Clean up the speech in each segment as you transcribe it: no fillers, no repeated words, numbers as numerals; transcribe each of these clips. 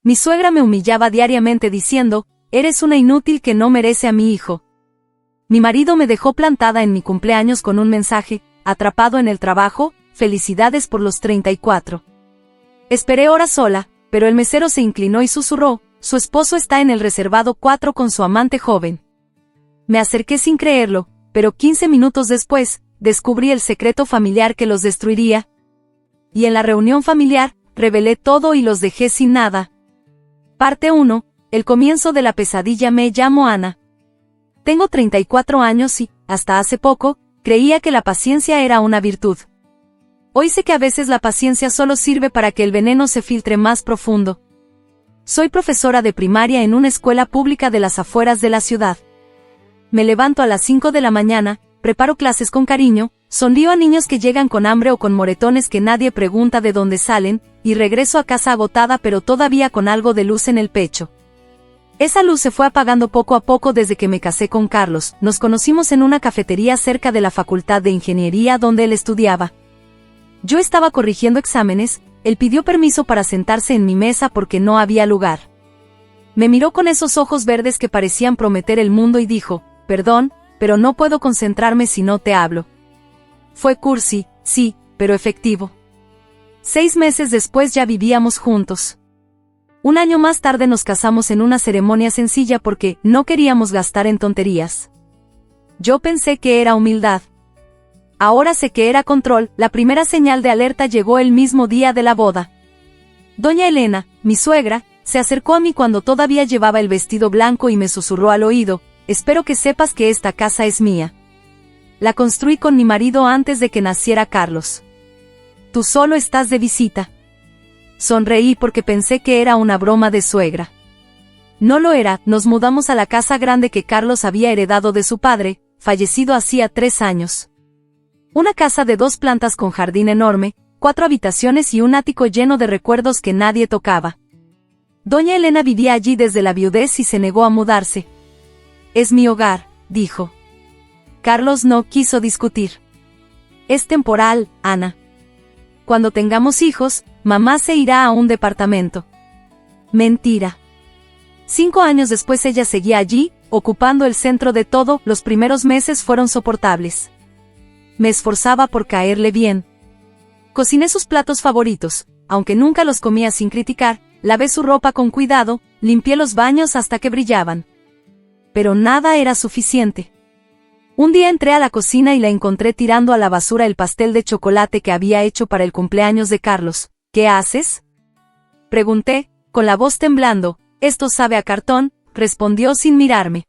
Mi suegra me humillaba diariamente diciendo, eres una inútil que no merece a mi hijo. Mi marido me dejó plantada en mi cumpleaños con un mensaje, atrapado en el trabajo, felicidades por los 34. Esperé horas sola, pero el mesero se inclinó y susurró, su esposo está en el reservado 4 con su amante joven. Me acerqué sin creerlo, pero 15 minutos después, descubrí el secreto familiar que los destruiría. Y en la reunión familiar, revelé todo y los dejé sin nada. Parte 1. El comienzo de la pesadilla. Me llamo Ana. Tengo 34 años y, hasta hace poco, creía que la paciencia era una virtud. Hoy sé que a veces la paciencia solo sirve para que el veneno se filtre más profundo. Soy profesora de primaria en una escuela pública de las afueras de la ciudad. Me levanto a las 5 de la mañana, preparo clases con cariño, sonrío a niños que llegan con hambre o con moretones que nadie pregunta de dónde salen, y regreso a casa agotada pero todavía con algo de luz en el pecho. Esa luz se fue apagando poco a poco desde que me casé con Carlos. Nos conocimos en una cafetería cerca de la Facultad de Ingeniería donde él estudiaba. Yo estaba corrigiendo exámenes, él pidió permiso para sentarse en mi mesa porque no había lugar. Me miró con esos ojos verdes que parecían prometer el mundo y dijo, perdón, pero no puedo concentrarme si no te hablo. Fue cursi, sí, pero efectivo. 6 meses después ya vivíamos juntos. Un año más tarde nos casamos en una ceremonia sencilla porque no queríamos gastar en tonterías. Yo pensé que era humildad. Ahora sé que era control. La primera señal de alerta llegó el mismo día de la boda. Doña Elena, mi suegra, se acercó a mí cuando todavía llevaba el vestido blanco y me susurró al oído, espero que sepas que esta casa es mía. La construí con mi marido antes de que naciera Carlos. Tú solo estás de visita. Sonreí porque pensé que era una broma de suegra. No lo era. Nos mudamos a la casa grande que Carlos había heredado de su padre, fallecido hacía 3 años. Una casa de 2 plantas con jardín enorme, 4 habitaciones y un ático lleno de recuerdos que nadie tocaba. Doña Elena vivía allí desde la viudez y se negó a mudarse. Es mi hogar, dijo. Carlos no quiso discutir. Es temporal, Ana. Cuando tengamos hijos, mamá se irá a un departamento. Mentira. 5 años después ella seguía allí, ocupando el centro de todo. Los primeros meses fueron soportables. Me esforzaba por caerle bien. Cociné sus platos favoritos, aunque nunca los comía sin criticar, lavé su ropa con cuidado, limpié los baños hasta que brillaban. Pero nada era suficiente. Un día entré a la cocina y la encontré tirando a la basura el pastel de chocolate que había hecho para el cumpleaños de Carlos. ¿Qué haces?, pregunté, con la voz temblando. Esto sabe a cartón, respondió sin mirarme.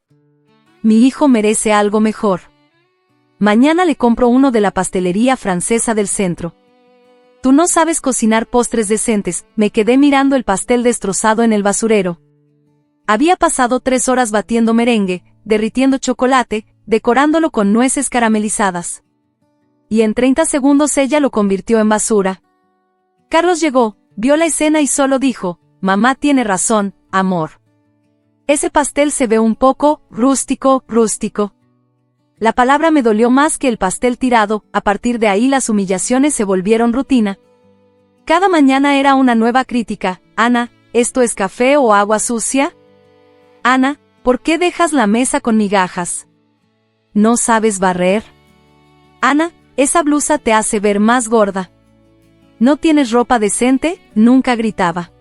Mi hijo merece algo mejor. Mañana le compro uno de la pastelería francesa del centro. Tú no sabes cocinar postres decentes. Me quedé mirando el pastel destrozado en el basurero. Había pasado 3 horas batiendo merengue, derritiendo chocolate, decorándolo con nueces caramelizadas. Y en 30 segundos ella lo convirtió en basura. Carlos llegó, vio la escena y solo dijo, mamá tiene razón, amor. Ese pastel se ve un poco rústico. La palabra me dolió más que el pastel tirado. A partir de ahí las humillaciones se volvieron rutina. Cada mañana era una nueva crítica. Ana, ¿esto es café o agua sucia? Ana, ¿por qué dejas la mesa con migajas? ¿No sabes barrer? Ana, esa blusa te hace ver más gorda. ¿No tienes ropa decente? Nunca gritaba.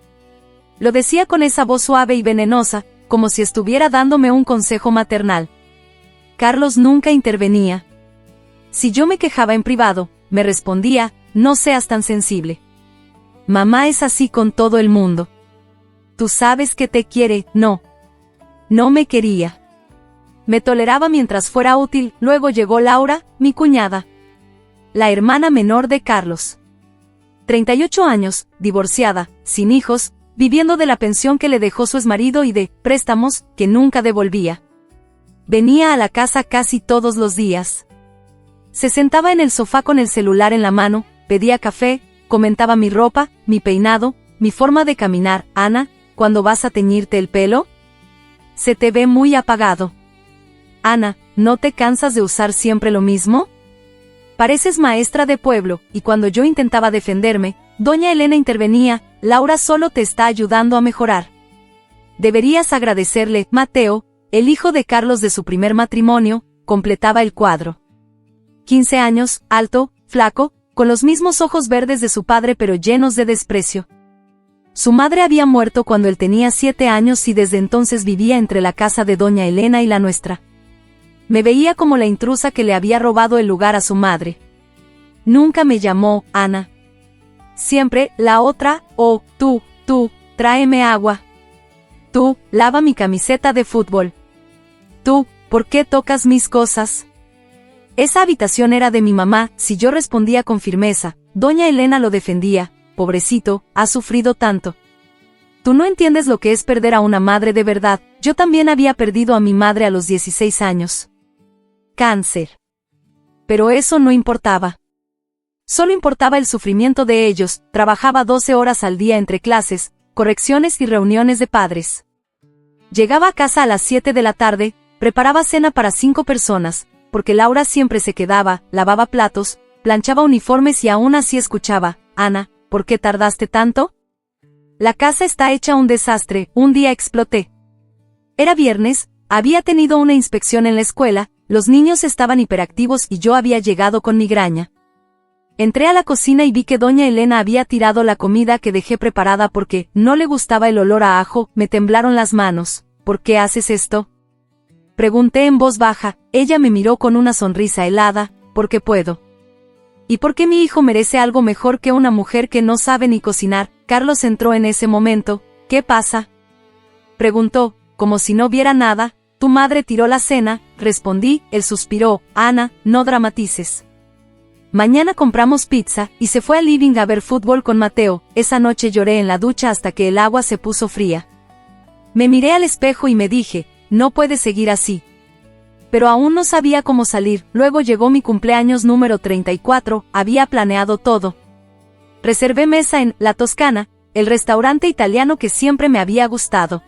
Lo decía con esa voz suave y venenosa, como si estuviera dándome un consejo maternal. Carlos nunca intervenía. Si yo me quejaba en privado, me respondía, no seas tan sensible. Mamá es así con todo el mundo. Tú sabes que te quiere. No me quería. Me toleraba mientras fuera útil. Luego llegó Laura, mi cuñada. La hermana menor de Carlos. 38 años, divorciada, sin hijos, viviendo de la pensión que le dejó su exmarido y de préstamos que nunca devolvía. Venía a la casa casi todos los días. Se sentaba en el sofá con el celular en la mano, pedía café, comentaba mi ropa, mi peinado, mi forma de caminar. Ana, ¿cuándo vas a teñirte el pelo? Se te ve muy apagado. Ana, ¿no te cansas de usar siempre lo mismo? Pareces maestra de pueblo, y cuando yo intentaba defenderme, doña Elena intervenía, Laura solo te está ayudando a mejorar. Deberías agradecerle, Mateo, el hijo de Carlos de su primer matrimonio, completaba el cuadro. 15 años, alto, flaco, con los mismos ojos verdes de su padre pero llenos de desprecio. Su madre había muerto cuando él tenía 7 años y desde entonces vivía entre la casa de doña Elena y la nuestra. Me veía como la intrusa que le había robado el lugar a su madre. Nunca me llamó Ana. Siempre, la otra, oh, tú, tráeme agua. Tú, lava mi camiseta de fútbol. Tú, ¿por qué tocas mis cosas? Esa habitación era de mi mamá. Si yo respondía con firmeza, doña Elena lo defendía. Pobrecito, ha sufrido tanto. Tú no entiendes lo que es perder a una madre de verdad. Yo también había perdido a mi madre a los 16 años. Cáncer. Pero eso no importaba. Solo importaba el sufrimiento de ellos. Trabajaba 12 horas al día entre clases, correcciones y reuniones de padres. Llegaba a casa a las 7 de la tarde, preparaba cena para 5 personas, porque Laura siempre se quedaba, lavaba platos, planchaba uniformes y aún así escuchaba, Ana, ¿por qué tardaste tanto? La casa está hecha un desastre. Un día exploté. Era viernes, había tenido una inspección en la escuela, los niños estaban hiperactivos y yo había llegado con migraña. Entré a la cocina y vi que doña Elena había tirado la comida que dejé preparada porque no le gustaba el olor a ajo. Me temblaron las manos. ¿Por qué haces esto? Pregunté en voz baja. Ella me miró con una sonrisa helada. Porque puedo. ¿Y por qué mi hijo merece algo mejor que una mujer que no sabe ni cocinar? Carlos entró en ese momento. ¿Qué pasa? Preguntó, como si no viera nada. Tu madre tiró la cena, respondí. Él suspiró. Ana, no dramatices. Mañana compramos pizza, y se fue al living a ver fútbol con Mateo. Esa noche lloré en la ducha hasta que el agua se puso fría. Me miré al espejo y me dije, no puede seguir así. Pero aún no sabía cómo salir. Luego llegó mi cumpleaños número 34, había planeado todo. Reservé mesa en La Toscana, el restaurante italiano que siempre me había gustado.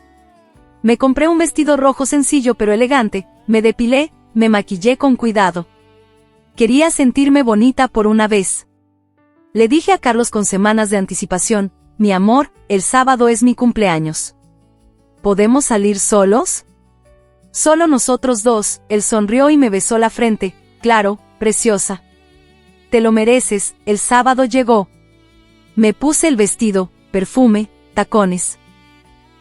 Me compré un vestido rojo sencillo pero elegante, me depilé, me maquillé con cuidado. Quería sentirme bonita por una vez. Le dije a Carlos con semanas de anticipación, mi amor, el sábado es mi cumpleaños. ¿Podemos salir solos? Solo nosotros dos. Él sonrió y me besó la frente. Claro, preciosa. Te lo mereces. El sábado llegó. Me puse el vestido, perfume, tacones.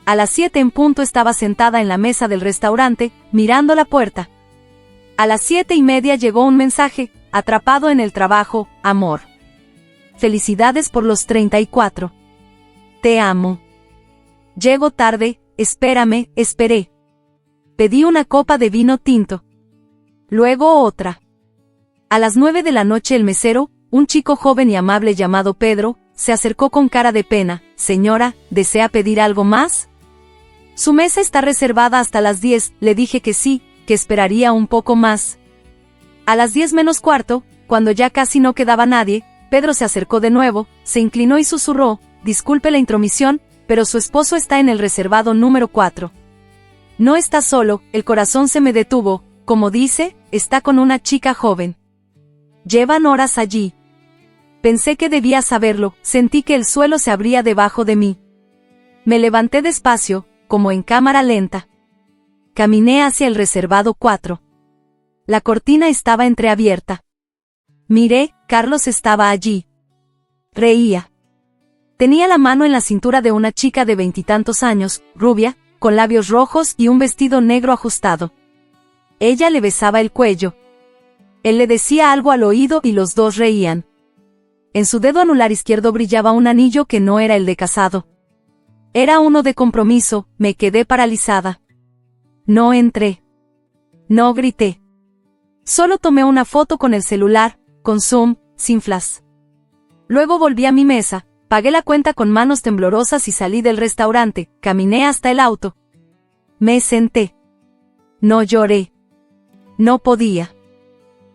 A las 7 en punto estaba sentada en la mesa del restaurante, mirando la puerta. A las 7:30 llegó un mensaje, atrapado en el trabajo, amor. Felicidades por los 34. Te amo. Llego tarde, espérame, esperé. Pedí una copa de vino tinto. Luego otra. A las 9 de la noche el mesero, un chico joven y amable llamado Pedro, se acercó con cara de pena. Señora, ¿desea pedir algo más? Su mesa está reservada hasta las 10, le dije que sí, que esperaría un poco más. A las 10 menos cuarto, cuando ya casi no quedaba nadie, Pedro se acercó de nuevo, se inclinó y susurró, disculpe la intromisión, pero su esposo está en el reservado número 4. No está solo, el corazón se me detuvo, como dice, está con una chica joven. Llevan horas allí. Pensé que debía saberlo, sentí que el suelo se abría debajo de mí. Me levanté despacio, como en cámara lenta. Caminé hacia el reservado 4. La cortina estaba entreabierta. Miré, Carlos estaba allí. Reía. Tenía la mano en la cintura de una chica de 20 y tantos años, rubia, con labios rojos y un vestido negro ajustado. Ella le besaba el cuello. Él le decía algo al oído y los dos reían. En su dedo anular izquierdo brillaba un anillo que no era el de casado. Era uno de compromiso. Me quedé paralizada. No entré. No grité. Solo tomé una foto con el celular, con zoom, sin flash. Luego volví a mi mesa, pagué la cuenta con manos temblorosas y salí del restaurante, caminé hasta el auto. Me senté. No lloré. No podía.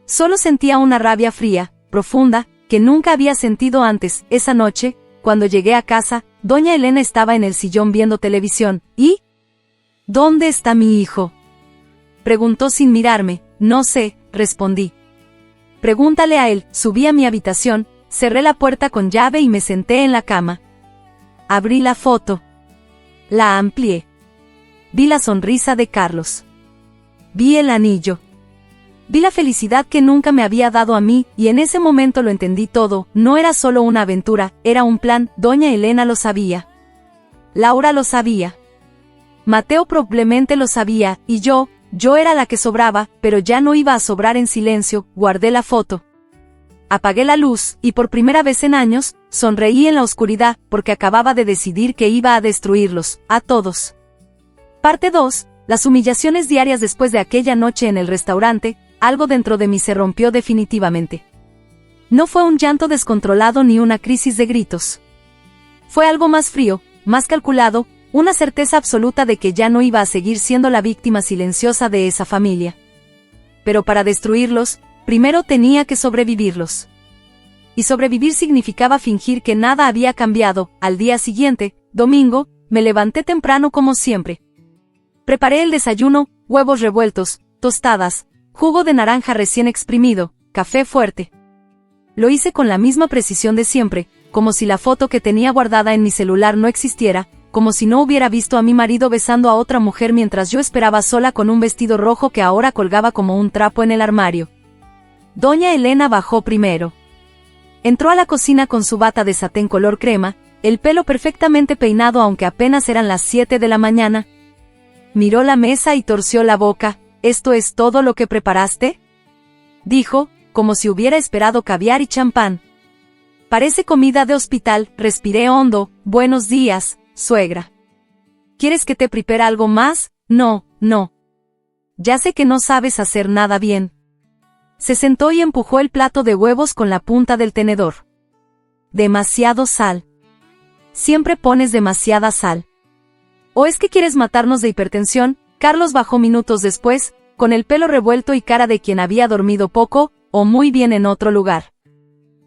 Solo sentía una rabia fría, profunda, que nunca había sentido antes. Esa noche, cuando llegué a casa, doña Elena estaba en el sillón viendo televisión, y... ¿Dónde está mi hijo? Preguntó sin mirarme. No sé, respondí. Pregúntale a él. Subí a mi habitación, cerré la puerta con llave y me senté en la cama. Abrí la foto. La amplié. Vi la sonrisa de Carlos. Vi el anillo. Vi la felicidad que nunca me había dado a mí, y en ese momento lo entendí todo. No era solo una aventura, era un plan. Doña Elena lo sabía. Laura lo sabía. Mateo probablemente lo sabía, y yo era la que sobraba, pero ya no iba a sobrar en silencio. Guardé la foto. Apagué la luz, y por primera vez en años, sonreí en la oscuridad, porque acababa de decidir que iba a destruirlos, a todos. Parte 2. Las humillaciones diarias después de aquella noche en el restaurante. Algo dentro de mí se rompió definitivamente. No fue un llanto descontrolado ni una crisis de gritos. Fue algo más frío, más calculado, una certeza absoluta de que ya no iba a seguir siendo la víctima silenciosa de esa familia. Pero para destruirlos, primero tenía que sobrevivirlos. Y sobrevivir significaba fingir que nada había cambiado. Al día siguiente, domingo, me levanté temprano como siempre. Preparé el desayuno, huevos revueltos, tostadas, jugo de naranja recién exprimido, café fuerte. Lo hice con la misma precisión de siempre, como si la foto que tenía guardada en mi celular no existiera, como si no hubiera visto a mi marido besando a otra mujer mientras yo esperaba sola con un vestido rojo que ahora colgaba como un trapo en el armario. Doña Elena bajó primero. Entró a la cocina con su bata de satén color crema, el pelo perfectamente peinado aunque apenas eran las 7 de la mañana. Miró la mesa y torció la boca. ¿Esto es todo lo que preparaste?, dijo, como si hubiera esperado caviar y champán. Parece comida de hospital. Respiré hondo. Buenos días, suegra. ¿Quieres que te prepare algo más? No. Ya sé que no sabes hacer nada bien. Se sentó y empujó el plato de huevos con la punta del tenedor. Demasiado sal. Siempre pones demasiada sal. ¿O es que quieres matarnos de hipertensión? Carlos bajó minutos después, con el pelo revuelto y cara de quien había dormido poco, o muy bien en otro lugar.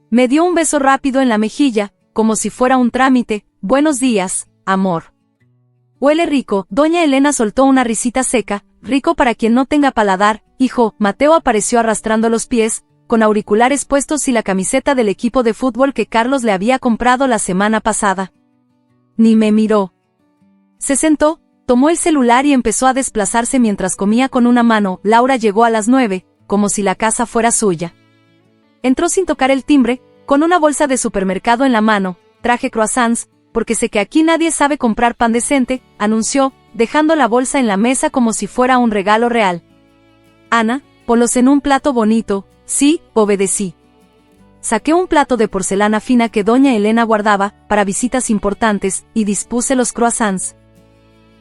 Me dio un beso rápido en la mejilla, como si fuera un trámite. Buenos días, amor. Huele rico. Doña Elena soltó una risita seca. Rico para quien no tenga paladar, hijo. Mateo apareció arrastrando los pies, con auriculares puestos y la camiseta del equipo de fútbol que Carlos le había comprado la semana pasada. Ni me miró. Se sentó, tomó el celular y empezó a desplazarse mientras comía con una mano. Laura llegó a las 9, como si la casa fuera suya. Entró sin tocar el timbre, con una bolsa de supermercado en la mano. Traje croissants, porque sé que aquí nadie sabe comprar pan decente, anunció, dejando la bolsa en la mesa como si fuera un regalo real. Ana, ponlos en un plato bonito. Sí, obedecí. Saqué un plato de porcelana fina que doña Elena guardaba para visitas importantes y dispuse los croissants.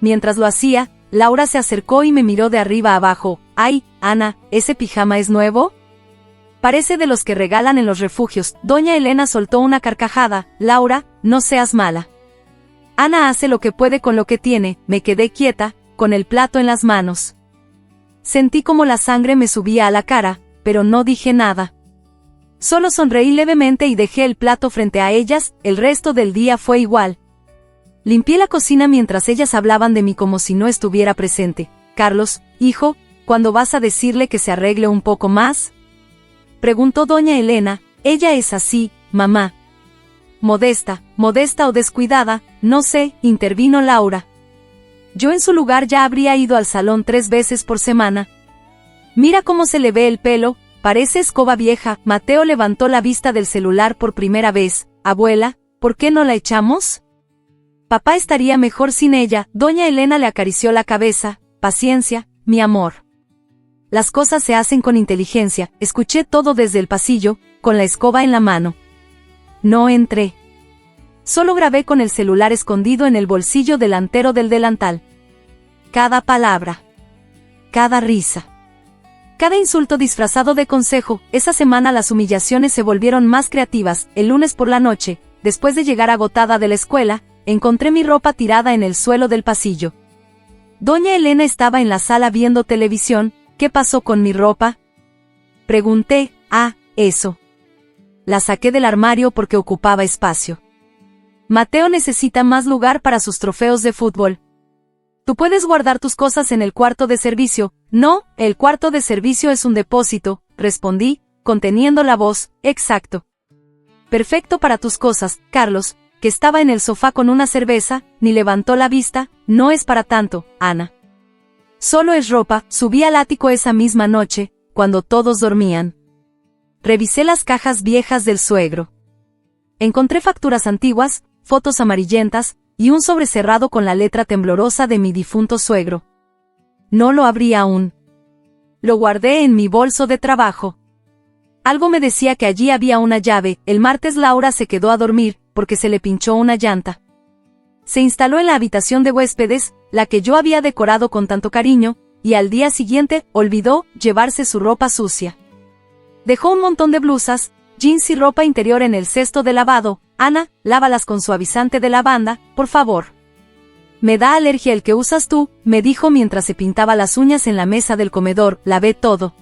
Mientras lo hacía, Laura se acercó y me miró de arriba a abajo. «Ay, Ana, ¿ese pijama es nuevo? Parece de los que regalan en los refugios». Doña Elena soltó una carcajada. «Laura, no seas mala. Ana hace lo que puede con lo que tiene». Me quedé quieta, con el plato en las manos. Sentí como la sangre me subía a la cara, pero no dije nada. Solo sonreí levemente y dejé el plato frente a ellas. El resto del día fue igual. Limpié la cocina mientras ellas hablaban de mí como si no estuviera presente. «Carlos, hijo, ¿cuándo vas a decirle que se arregle un poco más?», preguntó doña Elena. «Ella es así, mamá. Modesta o descuidada, no sé», intervino Laura. «Yo en su lugar ya habría ido al salón 3 veces por semana. Mira cómo se le ve el pelo, parece escoba vieja». Mateo levantó la vista del celular por primera vez. «Abuela, ¿por qué no la echamos? Papá estaría mejor sin ella». Doña Elena le acarició la cabeza. «Paciencia, mi amor. Las cosas se hacen con inteligencia». Escuché todo desde el pasillo, con la escoba en la mano. No entré. Solo grabé con el celular escondido en el bolsillo delantero del delantal. Cada palabra. Cada risa. Cada insulto disfrazado de consejo. Esa semana las humillaciones se volvieron más creativas. El lunes por la noche, después de llegar agotada de la escuela, encontré mi ropa tirada en el suelo del pasillo. Doña Elena estaba en la sala viendo televisión. «¿Qué pasó con mi ropa?», pregunté. «Ah, eso. La saqué del armario porque ocupaba espacio. Mateo necesita más lugar para sus trofeos de fútbol. Tú puedes guardar tus cosas en el cuarto de servicio». «No, el cuarto de servicio es un depósito», respondí, conteniendo la voz, exacto. Perfecto para tus cosas, Carlos, que estaba en el sofá con una cerveza, ni levantó la vista, no es para tanto, Ana. Solo es ropa, subí al ático esa misma noche, cuando todos dormían. Revisé las cajas viejas del suegro. Encontré facturas antiguas, fotos amarillentas, y un sobre cerrado con la letra temblorosa de mi difunto suegro. No lo abrí aún. Lo guardé en mi bolso de trabajo. Algo me decía que allí había una llave. El martes Laura se quedó a dormir, porque se le pinchó una llanta. Se instaló en la habitación de huéspedes, la que yo había decorado con tanto cariño, y al día siguiente olvidó llevarse su ropa sucia. Dejó un montón de blusas, jeans y ropa interior en el cesto de lavado. Ana, lávalas con suavizante de lavanda, por favor. Me da alergia el que usas tú, me dijo mientras se pintaba las uñas en la mesa del comedor. Lavé todo.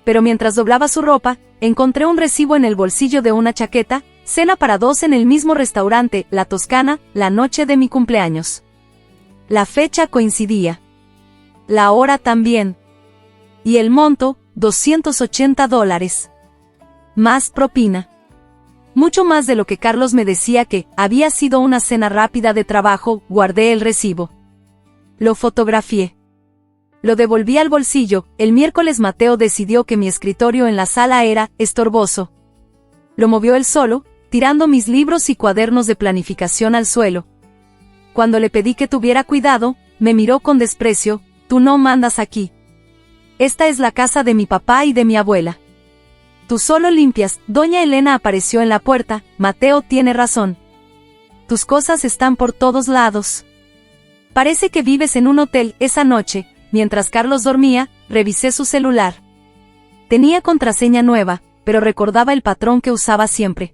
Pero mientras doblaba su ropa, encontré un recibo en el bolsillo de una chaqueta, cena para 2 en el mismo restaurante, La Toscana, la noche de mi cumpleaños. La fecha coincidía. La hora también. Y el monto, $280. Más propina. Mucho más de lo que Carlos me decía que había sido una cena rápida de trabajo. Guardé el recibo. Lo fotografié. Lo devolví al bolsillo. El miércoles Mateo decidió que mi escritorio en la sala era estorboso. Lo movió él solo, tirando mis libros y cuadernos de planificación al suelo. Cuando le pedí que tuviera cuidado, me miró con desprecio. Tú no mandas aquí. Esta es la casa de mi papá y de mi abuela. Tú solo limpias. Doña Elena apareció en la puerta. Mateo tiene razón. Tus cosas están por todos lados. Parece que vives en un hotel. Esa noche, mientras Carlos dormía, revisé su celular. Tenía contraseña nueva, pero recordaba el patrón que usaba siempre.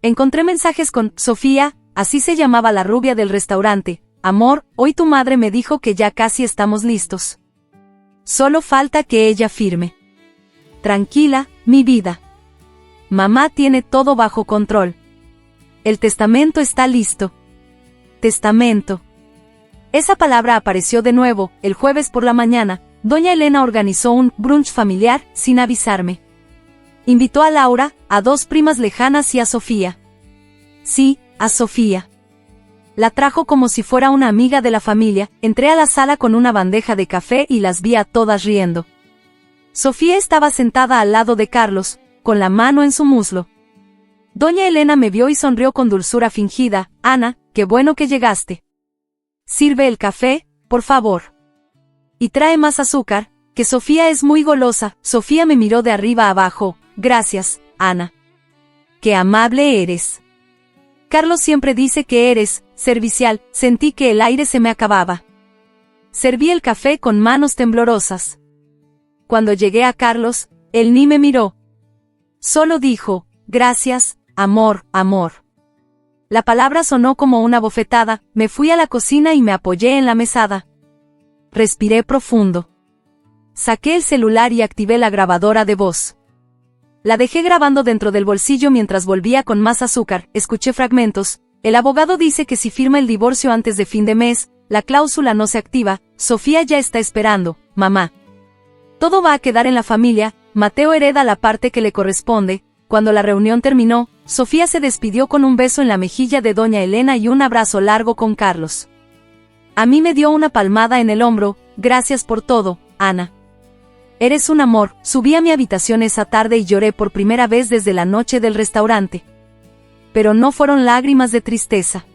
Encontré mensajes con Sofía, así se llamaba la rubia del restaurante. Amor, hoy tu madre me dijo que ya casi estamos listos. Solo falta que ella firme. Tranquila, mi vida. Mamá tiene todo bajo control. El testamento está listo. Testamento. Esa palabra apareció de nuevo. El jueves por la mañana, doña Elena organizó un brunch familiar, sin avisarme. Invitó a Laura, a 2 primas lejanas y a Sofía. Sí, a Sofía. La trajo como si fuera una amiga de la familia. Entré a la sala con una bandeja de café y las vi a todas riendo. Sofía estaba sentada al lado de Carlos, con la mano en su muslo. Doña Elena me vio y sonrió con dulzura fingida. Ana, qué bueno que llegaste. Sirve el café, por favor. Y trae más azúcar, que Sofía es muy golosa. Sofía me miró de arriba a abajo. Gracias, Ana. Qué amable eres. Carlos siempre dice que eres servicial. Sentí que el aire se me acababa. Serví el café con manos temblorosas. Cuando llegué a Carlos, él ni me miró. Solo dijo, gracias, amor, amor. La palabra sonó como una bofetada. Me fui a la cocina y me apoyé en la mesada. Respiré profundo. Saqué el celular y activé la grabadora de voz. La dejé grabando dentro del bolsillo mientras volvía con más azúcar. Escuché fragmentos. El abogado dice que si firma el divorcio antes de fin de mes, la cláusula no se activa. Sofía ya está esperando, mamá. Todo va a quedar en la familia. Mateo hereda la parte que le corresponde. Cuando la reunión terminó, Sofía se despidió con un beso en la mejilla de doña Elena y un abrazo largo con Carlos. A mí me dio una palmada en el hombro. Gracias por todo, Ana. Eres un amor. Subí a mi habitación esa tarde y lloré por primera vez desde la noche del restaurante. Pero no fueron lágrimas de tristeza.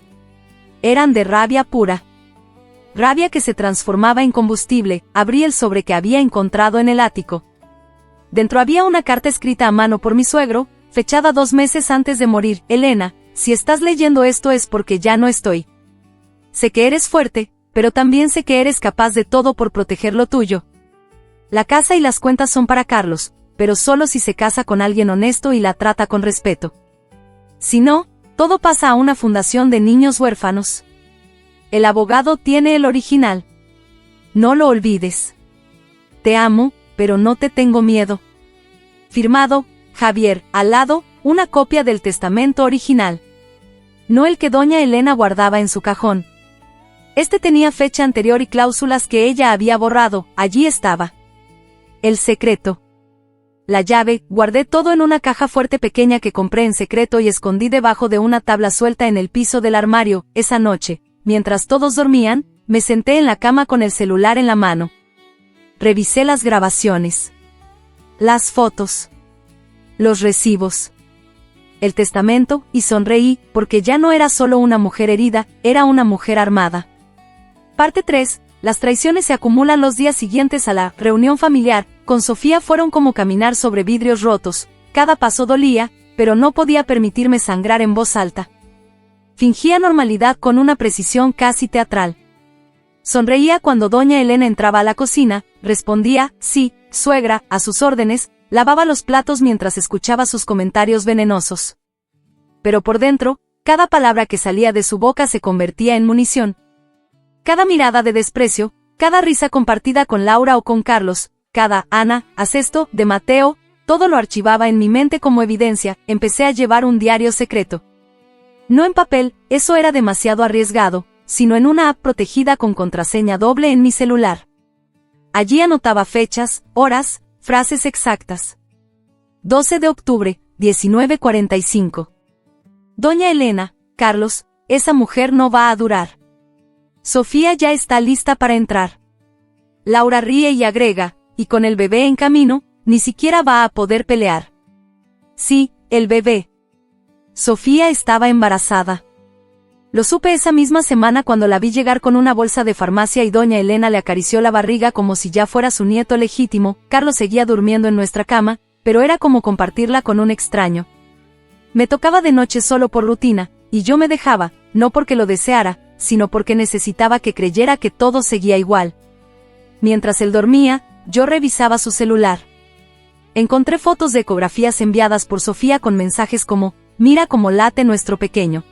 Eran de rabia pura. Rabia que se transformaba en combustible. Abrí el sobre que había encontrado en el ático. Dentro había una carta escrita a mano por mi suegro, fechada 2 meses antes de morir. Elena, si estás leyendo esto es porque ya no estoy. Sé que eres fuerte, pero también sé que eres capaz de todo por proteger lo tuyo. La casa y las cuentas son para Carlos, pero solo si se casa con alguien honesto y la trata con respeto. Si no, todo pasa a una fundación de niños huérfanos. El abogado tiene el original. No lo olvides. Te amo, pero no te tengo miedo. Firmado, Javier. Al lado, una copia del testamento original. No el que doña Elena guardaba en su cajón. Este tenía fecha anterior y cláusulas que ella había borrado. Allí estaba. El secreto. la llave, guardé todo en una caja fuerte pequeña que compré en secreto y escondí debajo de una tabla suelta en el piso del armario. Esa noche, mientras todos dormían, me senté en la cama con el celular en la mano. Revisé las grabaciones, las fotos, los recibos, el testamento, y sonreí, porque ya no era solo una mujer herida, era una mujer armada. Parte 3. Las traiciones se acumulan. Los días siguientes a la reunión familiar, con Sofía fueron como caminar sobre vidrios rotos. Cada paso dolía, pero no podía permitirme sangrar en voz alta. Fingía normalidad con una precisión casi teatral. Sonreía cuando doña Elena entraba a la cocina, respondía, sí, suegra, a sus órdenes, lavaba los platos mientras escuchaba sus comentarios venenosos. Pero por dentro, cada palabra que salía de su boca se convertía en munición. Cada mirada de desprecio, cada risa compartida con Laura o con Carlos, cada Ana, haz esto, de Mateo, todo lo archivaba en mi mente como evidencia. Empecé a llevar un diario secreto. No en papel, eso era demasiado arriesgado, sino en una app protegida con contraseña doble en mi celular. Allí anotaba fechas, horas, frases exactas. 12 de octubre, 19:45. Doña Elena, Carlos, esa mujer no va a durar. Sofía ya está lista para entrar. Laura ríe y agrega, y con el bebé en camino, ni siquiera va a poder pelear. Sí, el bebé. Sofía estaba embarazada. Lo supe esa misma semana cuando la vi llegar con una bolsa de farmacia y doña Elena le acarició la barriga como si ya fuera su nieto legítimo. Carlos seguía durmiendo en nuestra cama, pero era como compartirla con un extraño. Me tocaba de noche solo por rutina, y yo me dejaba, no porque lo deseara, sino porque necesitaba que creyera que todo seguía igual. Mientras él dormía, yo revisaba su celular. Encontré fotos de ecografías enviadas por Sofía con mensajes como, mira cómo late nuestro pequeño.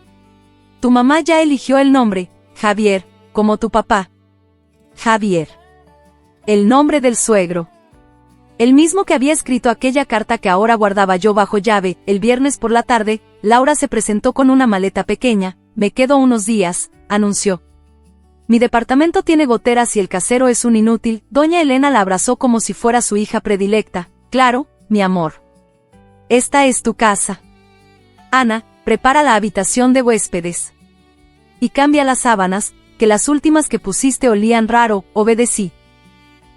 Tu mamá ya eligió el nombre, Javier, como tu papá. Javier. El nombre del suegro. El mismo que había escrito aquella carta que ahora guardaba yo bajo llave. El viernes por la tarde, Laura se presentó con una maleta pequeña. Me quedo unos días, anunció. Mi departamento tiene goteras y el casero es un inútil. Doña Elena la abrazó como si fuera su hija predilecta. Claro, mi amor. Esta es tu casa. Ana, prepara la habitación de huéspedes. Y cambia las sábanas, que las últimas que pusiste olían raro. Obedecí.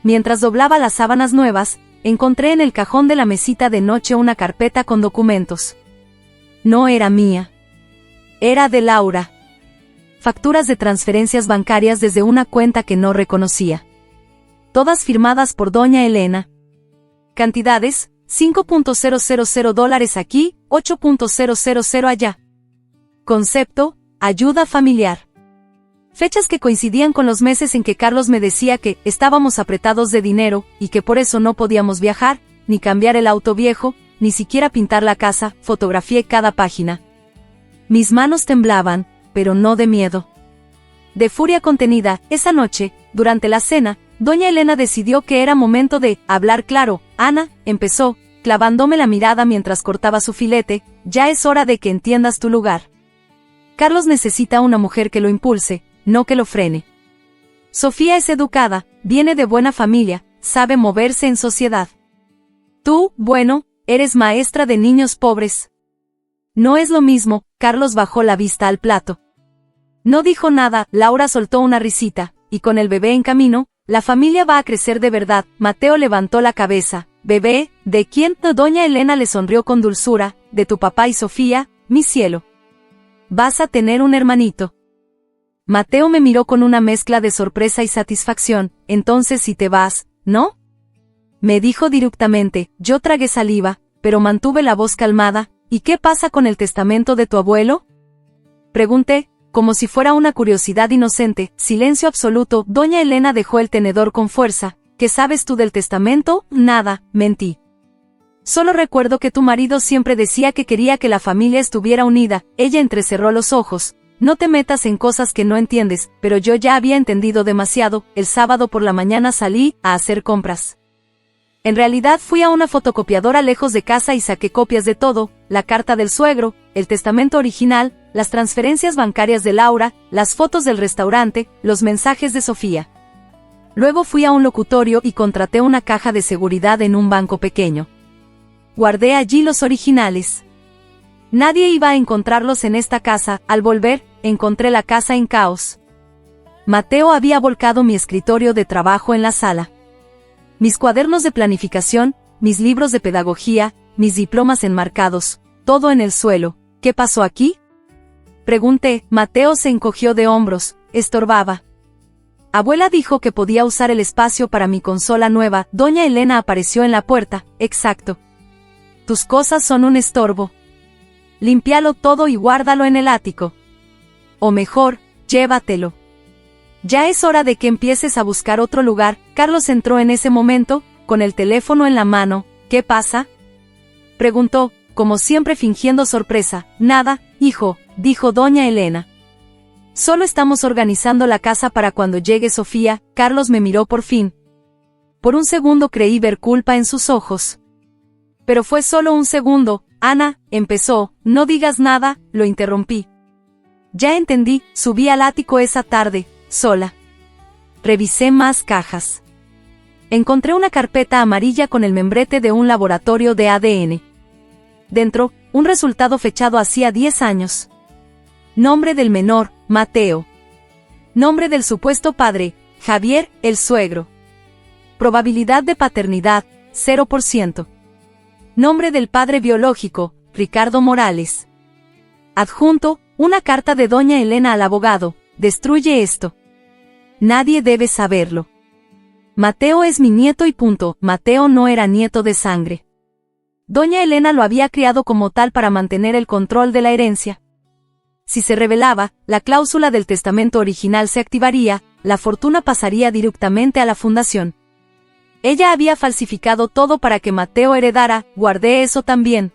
Mientras doblaba las sábanas nuevas, encontré en el cajón de la mesita de noche una carpeta con documentos. No era mía. Era de Laura. Facturas de transferencias bancarias desde una cuenta que no reconocía. Todas firmadas por doña Elena. Cantidades, $5.000 aquí, $8.000 allá. Concepto, ayuda familiar. Fechas que coincidían con los meses en que Carlos me decía que estábamos apretados de dinero y que por eso no podíamos viajar, ni cambiar el auto viejo, ni siquiera pintar la casa. Fotografié cada página. Mis manos temblaban, pero no de miedo. De furia contenida. Esa noche, durante la cena, doña Elena decidió que era momento de hablar claro. Ana, empezó, clavándome la mirada mientras cortaba su filete, ya es hora de que entiendas tu lugar. Carlos necesita una mujer que lo impulse, no que lo frene. Sofía es educada, viene de buena familia, sabe moverse en sociedad. Tú, bueno, eres maestra de niños pobres. No es lo mismo. Carlos bajó la vista al plato. No dijo nada. Laura soltó una risita, y con el bebé en camino, la familia va a crecer de verdad. Mateo levantó la cabeza. ¿Bebé? ¿De quién? Doña Elena le sonrió con dulzura. De tu papá y Sofía, mi cielo. Vas a tener un hermanito. Mateo me miró con una mezcla de sorpresa y satisfacción. Entonces si te vas, ¿no? Me dijo directamente. Yo tragué saliva, pero mantuve la voz calmada. ¿Y qué pasa con el testamento de tu abuelo? Pregunté, como si fuera una curiosidad inocente. Silencio absoluto. Doña Elena dejó el tenedor con fuerza. ¿Qué sabes tú del testamento? Nada, mentí. Solo recuerdo que tu marido siempre decía que quería que la familia estuviera unida. Ella entrecerró los ojos. No te metas en cosas que no entiendes, pero yo ya había entendido demasiado. El sábado por la mañana salí a hacer compras. En realidad fui a una fotocopiadora lejos de casa y saqué copias de todo, la carta del suegro, el testamento original, las transferencias bancarias de Laura, las fotos del restaurante, los mensajes de Sofía. Luego fui a un locutorio y contraté una caja de seguridad en un banco pequeño. guardé allí los originales. Nadie iba a encontrarlos en esta casa. Al volver, encontré la casa en caos. Mateo había volcado mi escritorio de trabajo en la sala. Mis cuadernos de planificación, mis libros de pedagogía, mis diplomas enmarcados, todo en el suelo. ¿Qué pasó aquí?, pregunté. Mateo se encogió de hombros. Estorbaba. Abuela dijo que podía usar el espacio para mi consola nueva. Doña Elena apareció en la puerta. Exacto. Tus cosas son un estorbo. Límpialo todo y guárdalo en el ático. O mejor, llévatelo. Ya es hora de que empieces a buscar otro lugar. Carlos entró en ese momento, con el teléfono en la mano. ¿Qué pasa?, preguntó, como siempre fingiendo sorpresa. Nada, hijo, dijo doña Elena. Solo estamos organizando la casa para cuando llegue Sofía. Carlos me miró por fin. Por un segundo creí ver culpa en sus ojos. Pero fue solo un segundo. Ana, empezó. No digas nada, lo interrumpí. Ya entendí. Subí al ático esa tarde, sola. Revisé más cajas. Encontré una carpeta amarilla con el membrete de un laboratorio de ADN. Dentro, un resultado fechado hacía 10 años. Nombre del menor, Mateo. Nombre del supuesto padre, Javier, el suegro. Probabilidad de paternidad, 0%. Nombre del padre biológico, Ricardo Morales. Adjunto, una carta de doña Elena al abogado. Destruye esto. Nadie debe saberlo. Mateo es mi nieto y punto. Mateo no era nieto de sangre. Doña Elena lo había criado como tal para mantener el control de la herencia. Si se revelaba, la cláusula del testamento original se activaría, la fortuna pasaría directamente a la fundación. Ella había falsificado todo para que Mateo heredara. Guardé eso también.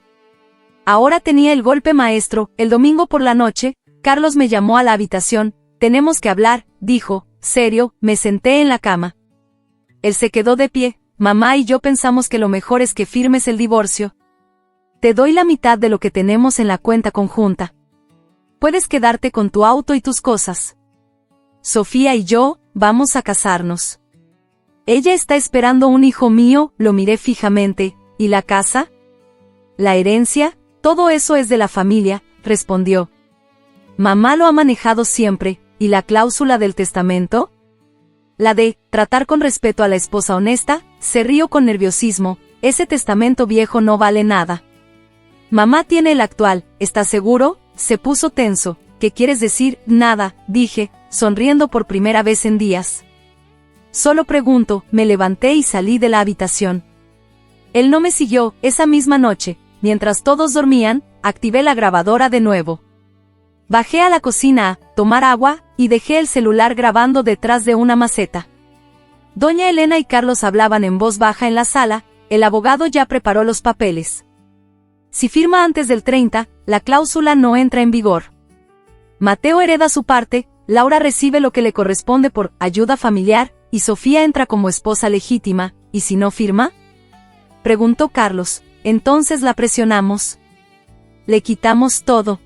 Ahora tenía el golpe maestro. El domingo por la noche, Carlos me llamó a la habitación. Tenemos que hablar, dijo, serio. Me senté en la cama. Él se quedó de pie. Mamá y yo pensamos que lo mejor es que firmes el divorcio. Te doy la mitad de lo que tenemos en la cuenta conjunta. Puedes quedarte con tu auto y tus cosas. Sofía y yo, vamos a casarnos. Ella está esperando un hijo mío. Lo miré fijamente. ¿Y la casa? ¿La herencia? Todo eso es de la familia, respondió. Mamá lo ha manejado siempre. ¿Y la cláusula del testamento? La de tratar con respeto a la esposa honesta. Se rió con nerviosismo. Ese testamento viejo no vale nada. Mamá tiene el actual. ¿Estás seguro? Se puso tenso. ¿Qué quieres decir? Nada, dije, sonriendo por primera vez en días. Solo pregunto. Me levanté y salí de la habitación. Él no me siguió. Esa misma noche, mientras todos dormían, activé la grabadora de nuevo. Bajé a la cocina a tomar agua y dejé el celular grabando detrás de una maceta. Doña Elena y Carlos hablaban en voz baja en la sala. El abogado ya preparó los papeles. Si firma antes del 30, la cláusula no entra en vigor. Mateo hereda su parte, Laura recibe lo que le corresponde por ayuda familiar, y Sofía entra como esposa legítima. ¿Y si no firma?, preguntó Carlos. Entonces la presionamos. Le quitamos todo.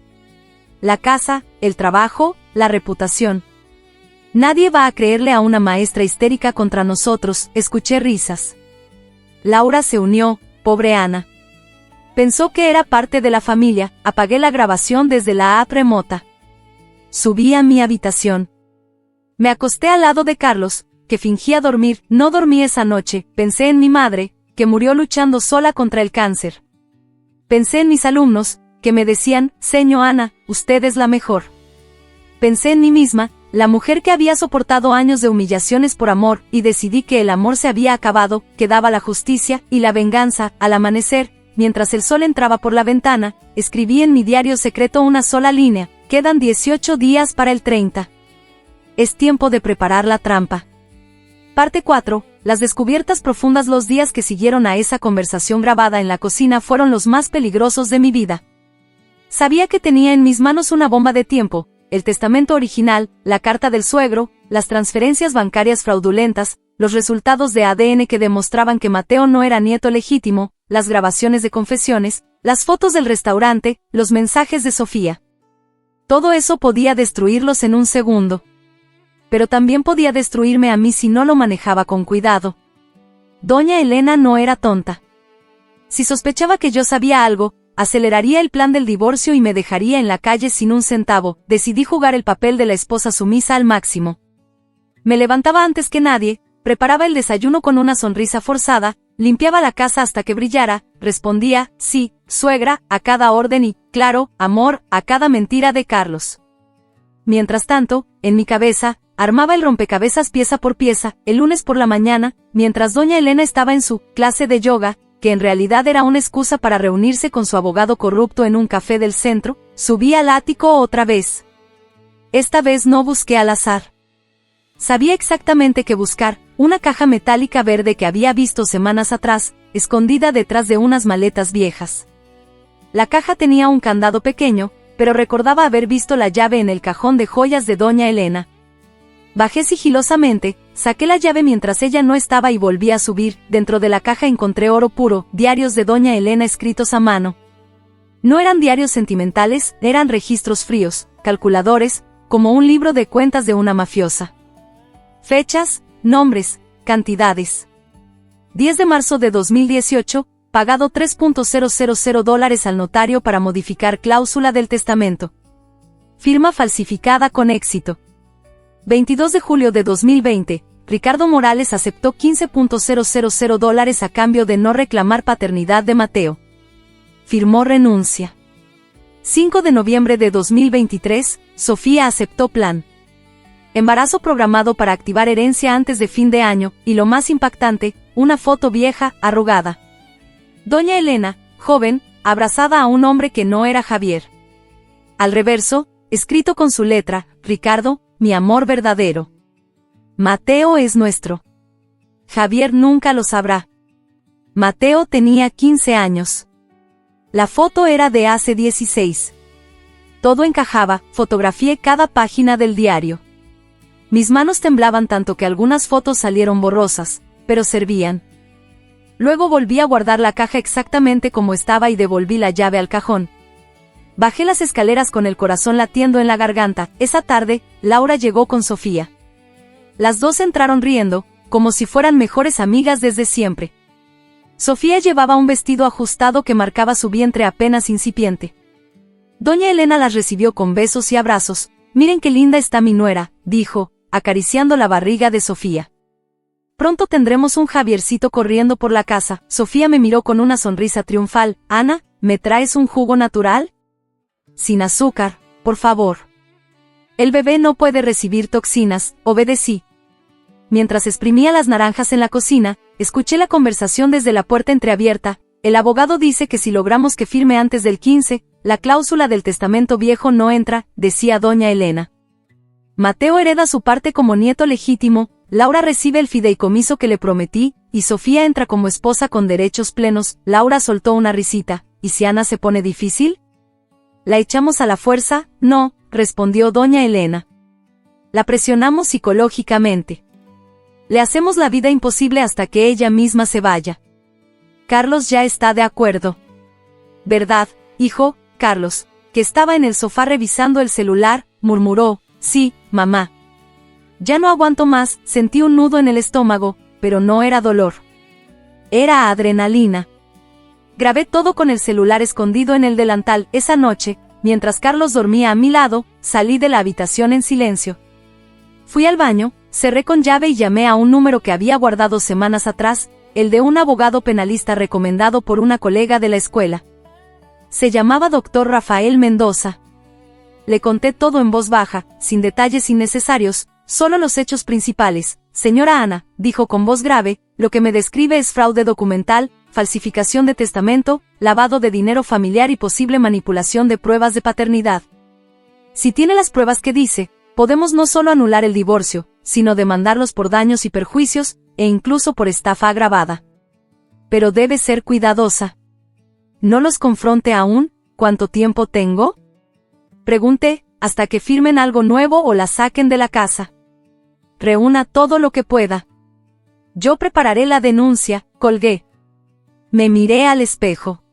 La casa, el trabajo, la reputación. Nadie va a creerle a una maestra histérica contra nosotros. Escuché risas. Laura se unió. Pobre Ana. Pensó que era parte de la familia. Apagué la grabación desde la app remota. Subí a mi habitación. Me acosté al lado de Carlos, que fingía dormir. No dormí esa noche. Pensé en mi madre, que murió luchando sola contra el cáncer. Pensé en mis alumnos, que me decían, Señor Ana, usted es la mejor. Pensé en mí misma, la mujer que había soportado años de humillaciones por amor, y decidí que el amor se había acabado, quedaba la justicia y la venganza. Al amanecer, mientras el sol entraba por la ventana, escribí en mi diario secreto una sola línea: quedan 18 días para el 30. Es tiempo de preparar la trampa. Parte 4. Las descubiertas profundas. Los días que siguieron a esa conversación grabada en la cocina fueron los más peligrosos de mi vida. Sabía que tenía en mis manos una bomba de tiempo: el testamento original, la carta del suegro, las transferencias bancarias fraudulentas, los resultados de ADN que demostraban que Mateo no era nieto legítimo, las grabaciones de confesiones, las fotos del restaurante, los mensajes de Sofía. Todo eso podía destruirlos en un segundo. Pero también podía destruirme a mí si no lo manejaba con cuidado. Doña Elena no era tonta. Si sospechaba que yo sabía algo, aceleraría el plan del divorcio y me dejaría en la calle sin un centavo. Decidí jugar el papel de la esposa sumisa al máximo. Me levantaba antes que nadie, preparaba el desayuno con una sonrisa forzada, limpiaba la casa hasta que brillara, respondía, sí, suegra, a cada orden y, claro, amor, a cada mentira de Carlos. Mientras tanto, en mi cabeza, armaba el rompecabezas pieza por pieza. El lunes por la mañana, mientras doña Elena estaba en su clase de yoga, que en realidad era una excusa para reunirse con su abogado corrupto en un café del centro, subí al ático otra vez. Esta vez no busqué al azar. Sabía exactamente qué buscar, una caja metálica verde que había visto semanas atrás, escondida detrás de unas maletas viejas. La caja tenía un candado pequeño, pero recordaba haber visto la llave en el cajón de joyas de doña Elena. Bajé sigilosamente, saqué la llave mientras ella no estaba y volví a subir. Dentro de la caja encontré oro puro, diarios de doña Elena escritos a mano. No eran diarios sentimentales, eran registros fríos, calculadores, como un libro de cuentas de una mafiosa. Fechas, nombres, cantidades. 10 de marzo de 2018, pagado $3.000 al notario para modificar cláusula del testamento. Firma falsificada con éxito. 22 de julio de 2020, Ricardo Morales aceptó $15.000 a cambio de no reclamar paternidad de Mateo. Firmó renuncia. 5 de noviembre de 2023, Sofía aceptó plan. Embarazo programado para activar herencia antes de fin de año, y lo más impactante, una foto vieja, arrugada. Doña Elena, joven, abrazada a un hombre que no era Javier. Al reverso, escrito con su letra, Ricardo, mi amor verdadero. Mateo es nuestro. Javier nunca lo sabrá. Mateo tenía 15 años. La foto era de hace 16. Todo encajaba, fotografié cada página del diario. Mis manos temblaban tanto que algunas fotos salieron borrosas, pero servían. Luego volví a guardar la caja exactamente como estaba y devolví la llave al cajón. Bajé las escaleras con el corazón latiendo en la garganta. Esa tarde, Laura llegó con Sofía. Las dos entraron riendo, como si fueran mejores amigas desde siempre. Sofía llevaba un vestido ajustado que marcaba su vientre apenas incipiente. Doña Elena las recibió con besos y abrazos. Miren qué linda está mi nuera, dijo, acariciando la barriga de Sofía. Pronto tendremos un Javiercito corriendo por la casa. Sofía me miró con una sonrisa triunfal. Ana, ¿me traes un jugo natural? Sin azúcar, por favor. El bebé no puede recibir toxinas, obedecí. Mientras exprimía las naranjas en la cocina, escuché la conversación desde la puerta entreabierta. El abogado dice que si logramos que firme antes del 15, la cláusula del testamento viejo no entra, decía doña Elena. Mateo hereda su parte como nieto legítimo, Laura recibe el fideicomiso que le prometí, y Sofía entra como esposa con derechos plenos. Laura soltó una risita. ¿Y si Ana se pone difícil? ¿La echamos a la fuerza? No, respondió doña Elena. La presionamos psicológicamente. Le hacemos la vida imposible hasta que ella misma se vaya. Carlos ya está de acuerdo. ¿Verdad, hijo? Carlos, que estaba en el sofá revisando el celular, murmuró, sí, mamá. Ya no aguanto más, sentí un nudo en el estómago, pero no era dolor. Era adrenalina. Grabé todo con el celular escondido en el delantal. Esa noche, mientras Carlos dormía a mi lado, salí de la habitación en silencio. Fui al baño, cerré con llave y llamé a un número que había guardado semanas atrás, el de un abogado penalista recomendado por una colega de la escuela. Se llamaba Dr. Rafael Mendoza. Le conté todo en voz baja, sin detalles innecesarios, solo los hechos principales. Señora Ana, dijo con voz grave, lo que me describe es fraude documental, falsificación de testamento, lavado de dinero familiar y posible manipulación de pruebas de paternidad. Si tiene las pruebas que dice, podemos no solo anular el divorcio, sino demandarlos por daños y perjuicios, e incluso por estafa agravada. Pero debe ser cuidadosa. ¿No los confronte aún? ¿Cuánto tiempo tengo? Pregunté, hasta que firmen algo nuevo o la saquen de la casa. Reúna todo lo que pueda. Yo prepararé la denuncia, colgué. Me miré al espejo.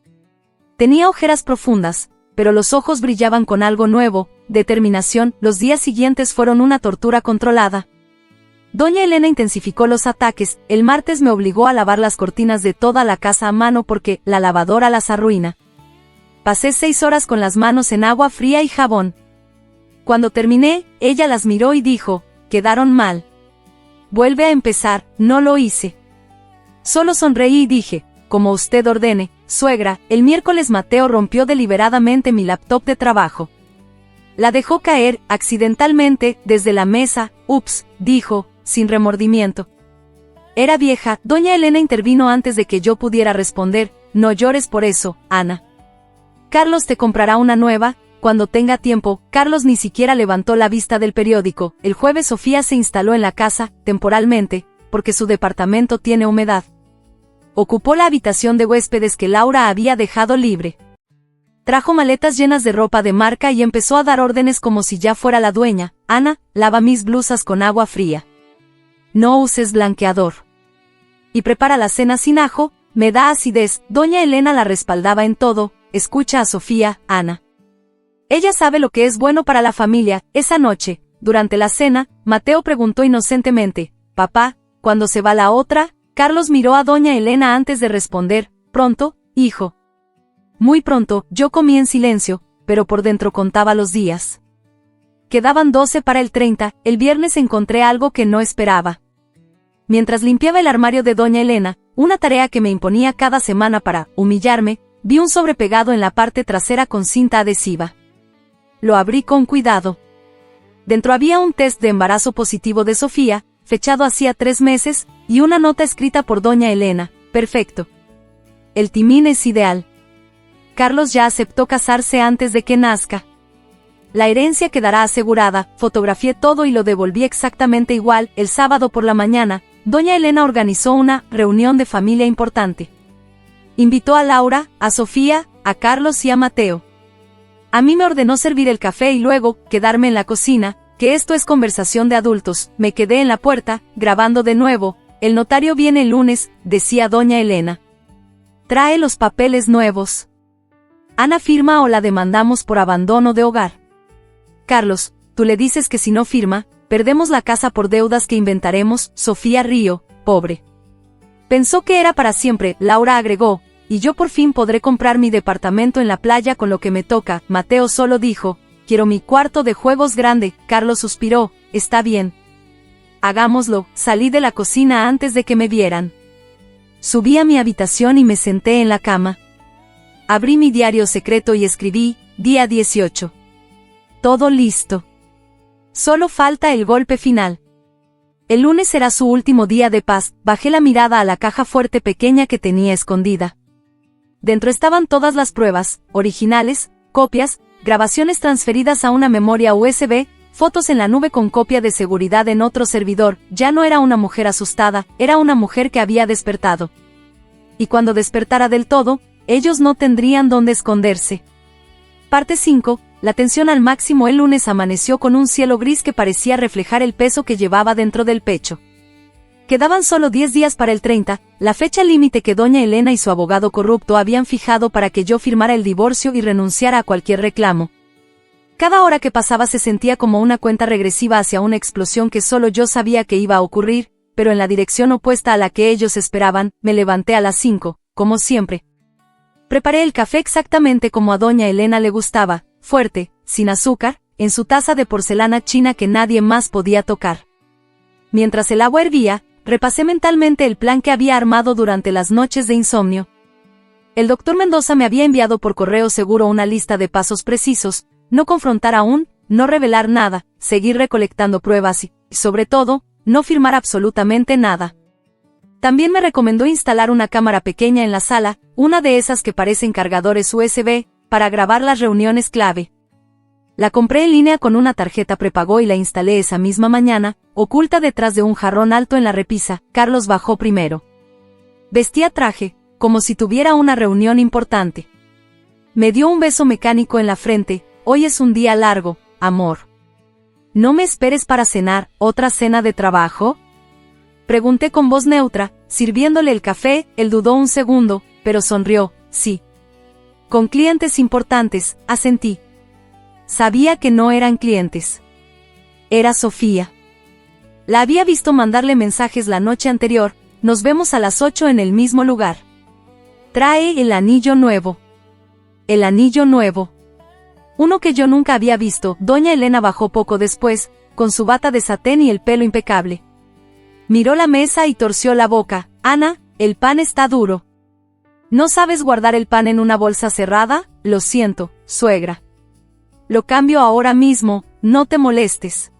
Tenía ojeras profundas, pero los ojos brillaban con algo nuevo, determinación. Los días siguientes fueron una tortura controlada. Doña Elena intensificó los ataques. El martes me obligó a lavar las cortinas de toda la casa a mano porque la lavadora las arruina. Pasé 6 horas con las manos en agua fría y jabón. Cuando terminé, ella las miró y dijo, quedaron mal. Vuelve a empezar. No lo hice. Solo sonreí y dije, como usted ordene, suegra. El miércoles Mateo rompió deliberadamente mi laptop de trabajo. La dejó caer, accidentalmente, desde la mesa. Ups, dijo, sin remordimiento. Era vieja. Doña Elena intervino antes de que yo pudiera responder, no llores por eso, Ana. Carlos te comprará una nueva, cuando tenga tiempo. Carlos ni siquiera levantó la vista del periódico. El jueves Sofía se instaló en la casa, temporalmente, porque su departamento tiene humedad. Ocupó la habitación de huéspedes que Laura había dejado libre. Trajo maletas llenas de ropa de marca y empezó a dar órdenes como si ya fuera la dueña. Ana, lava mis blusas con agua fría. No uses blanqueador. Y prepara la cena sin ajo, me da acidez. Doña Elena la respaldaba en todo. Escucha a Sofía, Ana. Ella sabe lo que es bueno para la familia. Esa noche, durante la cena, Mateo preguntó inocentemente, «Papá, ¿cuándo se va la otra?» Carlos miró a doña Elena antes de responder, «Pronto, hijo». Muy pronto. Yo comí en silencio, pero por dentro contaba los días. Quedaban 12 para el 30, el viernes encontré algo que no esperaba. Mientras limpiaba el armario de doña Elena, una tarea que me imponía cada semana para humillarme, vi un sobre pegado en la parte trasera con cinta adhesiva. Lo abrí con cuidado. Dentro había un test de embarazo positivo de Sofía, fechado hacía 3 meses, y una nota escrita por doña Elena, perfecto. El timín es ideal. Carlos ya aceptó casarse antes de que nazca. La herencia quedará asegurada. Fotografié todo y lo devolví exactamente igual. El sábado por la mañana, doña Elena organizó una reunión de familia importante. Invitó a Laura, a Sofía, a Carlos y a Mateo. A mí me ordenó servir el café y luego quedarme en la cocina, que esto es conversación de adultos. Me quedé en la puerta, grabando de nuevo. El notario viene el lunes, decía doña Elena. Trae los papeles nuevos. Ana firma o la demandamos por abandono de hogar. Carlos, tú le dices que si no firma, perdemos la casa por deudas que inventaremos. Sofía rió, pobre. Pensó que era para siempre. Laura agregó, y yo por fin podré comprar mi departamento en la playa con lo que me toca. Mateo solo dijo, quiero mi cuarto de juegos grande. Carlos suspiró, está bien. Hagámoslo. Salí de la cocina antes de que me vieran. Subí a mi habitación y me senté en la cama. Abrí mi diario secreto y escribí, día 18. Todo listo. Solo falta el golpe final. El lunes será su último día de paz. Bajé la mirada a la caja fuerte pequeña que tenía escondida. Dentro estaban todas las pruebas, originales, copias, grabaciones transferidas a una memoria USB, fotos en la nube con copia de seguridad en otro servidor. Ya no era una mujer asustada, era una mujer que había despertado. Y cuando despertara del todo, ellos no tendrían dónde esconderse. Parte 5. La tensión al máximo. El lunes amaneció con un cielo gris que parecía reflejar el peso que llevaba dentro del pecho. Quedaban solo 10 días para el 30, la fecha límite que doña Elena y su abogado corrupto habían fijado para que yo firmara el divorcio y renunciara a cualquier reclamo. Cada hora que pasaba se sentía como una cuenta regresiva hacia una explosión que solo yo sabía que iba a ocurrir, pero en la dirección opuesta a la que ellos esperaban. Me levanté a las 5, como siempre. Preparé el café exactamente como a doña Elena le gustaba, fuerte, sin azúcar, en su taza de porcelana china que nadie más podía tocar. Mientras el agua hervía, repasé mentalmente el plan que había armado durante las noches de insomnio. El doctor Mendoza me había enviado por correo seguro una lista de pasos precisos: no confrontar aún, no revelar nada, seguir recolectando pruebas y, sobre todo, no firmar absolutamente nada. También me recomendó instalar una cámara pequeña en la sala, una de esas que parecen cargadores USB, para grabar las reuniones clave. La compré en línea con una tarjeta prepago y la instalé esa misma mañana, oculta detrás de un jarrón alto en la repisa. Carlos bajó primero. Vestía traje, como si tuviera una reunión importante. Me dio un beso mecánico en la frente. Hoy es un día largo, amor. ¿No me esperes para cenar, otra cena de trabajo? Pregunté con voz neutra, sirviéndole el café. Él dudó un segundo, pero sonrió, sí. Con clientes importantes, asentí. Sabía que no eran clientes. Era Sofía. La había visto mandarle mensajes la noche anterior: nos vemos a las 8 en el mismo lugar. Trae el anillo nuevo. El anillo nuevo. Uno que yo nunca había visto. Doña Elena bajó poco después, con su bata de satén y el pelo impecable. Miró la mesa y torció la boca. Ana, el pan está duro. ¿No sabes guardar el pan en una bolsa cerrada? Lo siento, suegra. Lo cambio ahora mismo, no te molestes.